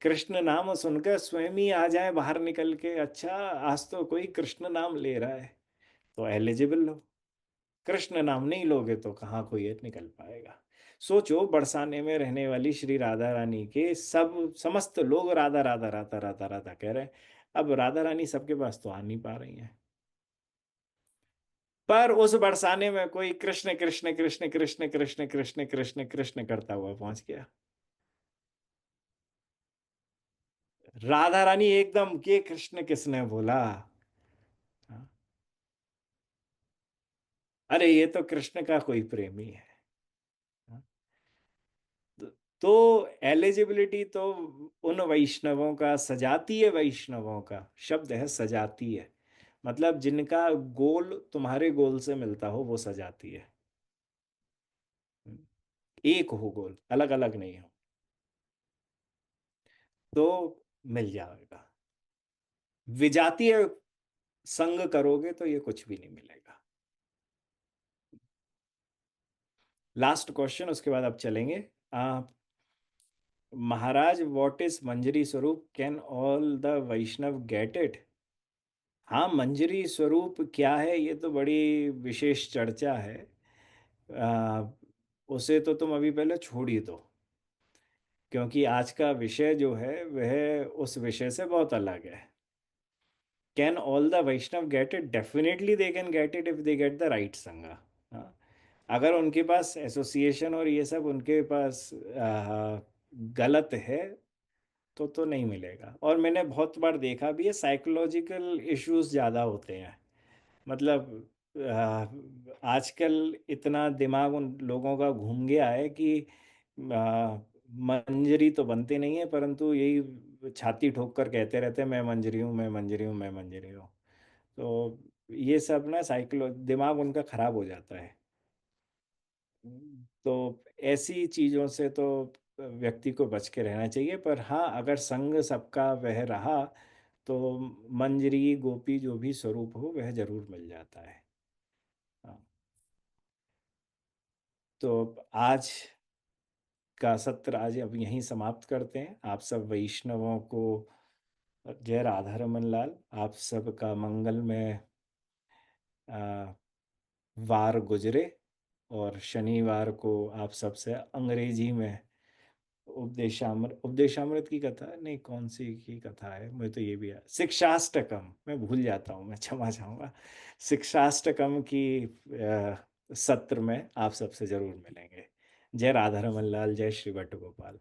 कृष्ण नाम सुनकर स्वयं ही आ जाए बाहर निकल के, अच्छा आज तो कोई कृष्ण नाम ले रहा है, तो एलिजिबल हो। कृष्ण नाम नहीं लोगे तो कहाँ कोई ये निकल पाएगा। सोचो, बरसाने में रहने वाली श्री राधा रानी के सब समस्त लोग राधा राधा राधा राधा राधा कह रहे हैं। अब राधा रानी सबके पास तो आ नहीं पा रही हैं। पर उस बरसाने में कोई कृष्ण कृष्ण कृष्ण कृष्ण कृष्ण कृष्ण कृष्ण कृष्ण करता हुआ पहुंच गया। राधा रानी एकदम के कृष्ण किसने बोला। हाँ, अरे ये तो कृष्ण का कोई प्रेमी है। हाँ, तो एलिजिबिलिटी तो उन वैष्णवों का, सजातीय वैष्णवों का शब्द है, सजातीय, मतलब जिनका गोल तुम्हारे गोल से मिलता हो वो सजाती है। एक हो गोल, अलग अलग नहीं हो, तो मिल जाएगा। विजातीय संग करोगे तो ये कुछ भी नहीं मिलेगा। लास्ट क्वेश्चन, उसके बाद अब चलेंगे। आ, महाराज, what is Manjari Swaroop, can all the Vaishnav get it. हाँ, मंजरी स्वरूप क्या है ये तो बड़ी विशेष चर्चा है। आ, उसे तो तुम अभी पहले छोड़ ही दो, क्योंकि आज का विषय जो है वह उस विषय से बहुत अलग है। Can all the Vaishnav get it, definitely they can get it if they get the right संगा। हाँ, अगर उनके पास एसोसिएशन और ये सब उनके पास गलत है तो नहीं मिलेगा। और मैंने बहुत बार देखा भी है, साइकोलॉजिकल इश्यूज ज़्यादा होते हैं। मतलब आजकल इतना दिमाग उन लोगों का घूम गया है कि मंजरी तो बनते नहीं है, परंतु यही छाती ठोक कर कहते रहते हैं मैं मंजरी हूँ, मैं मंजरी हूँ, मैं मंजरी हूँ। तो ये सब ना साइकोलॉ दिमाग उनका खराब हो जाता है। तो ऐसी चीज़ों से तो व्यक्ति को बच के रहना चाहिए। पर हाँ, अगर संग सबका वह रहा तो मंजरी गोपी जो भी स्वरूप हो वह जरूर मिल जाता है। हाँ, तो आज का सत्र आज अब यहीं समाप्त करते हैं। आप सब वैष्णवों को जय राधा रमन लाल। आप सबका मंगल में आ, वार गुजरे। और शनिवार को आप सबसे अंग्रेजी में उपदेशामृत, उपदेशामृत की कथा नहीं, कौन सी की कथा है, मुझे तो ये भी है, शिक्षाष्टकम, मैं भूल जाता हूँ, मैं क्षमा चाहूँगा। शिक्षाष्टकम की सत्र में आप सबसे जरूर मिलेंगे। जय राधा रमन लाल, जय श्री भट्ट गोपाल।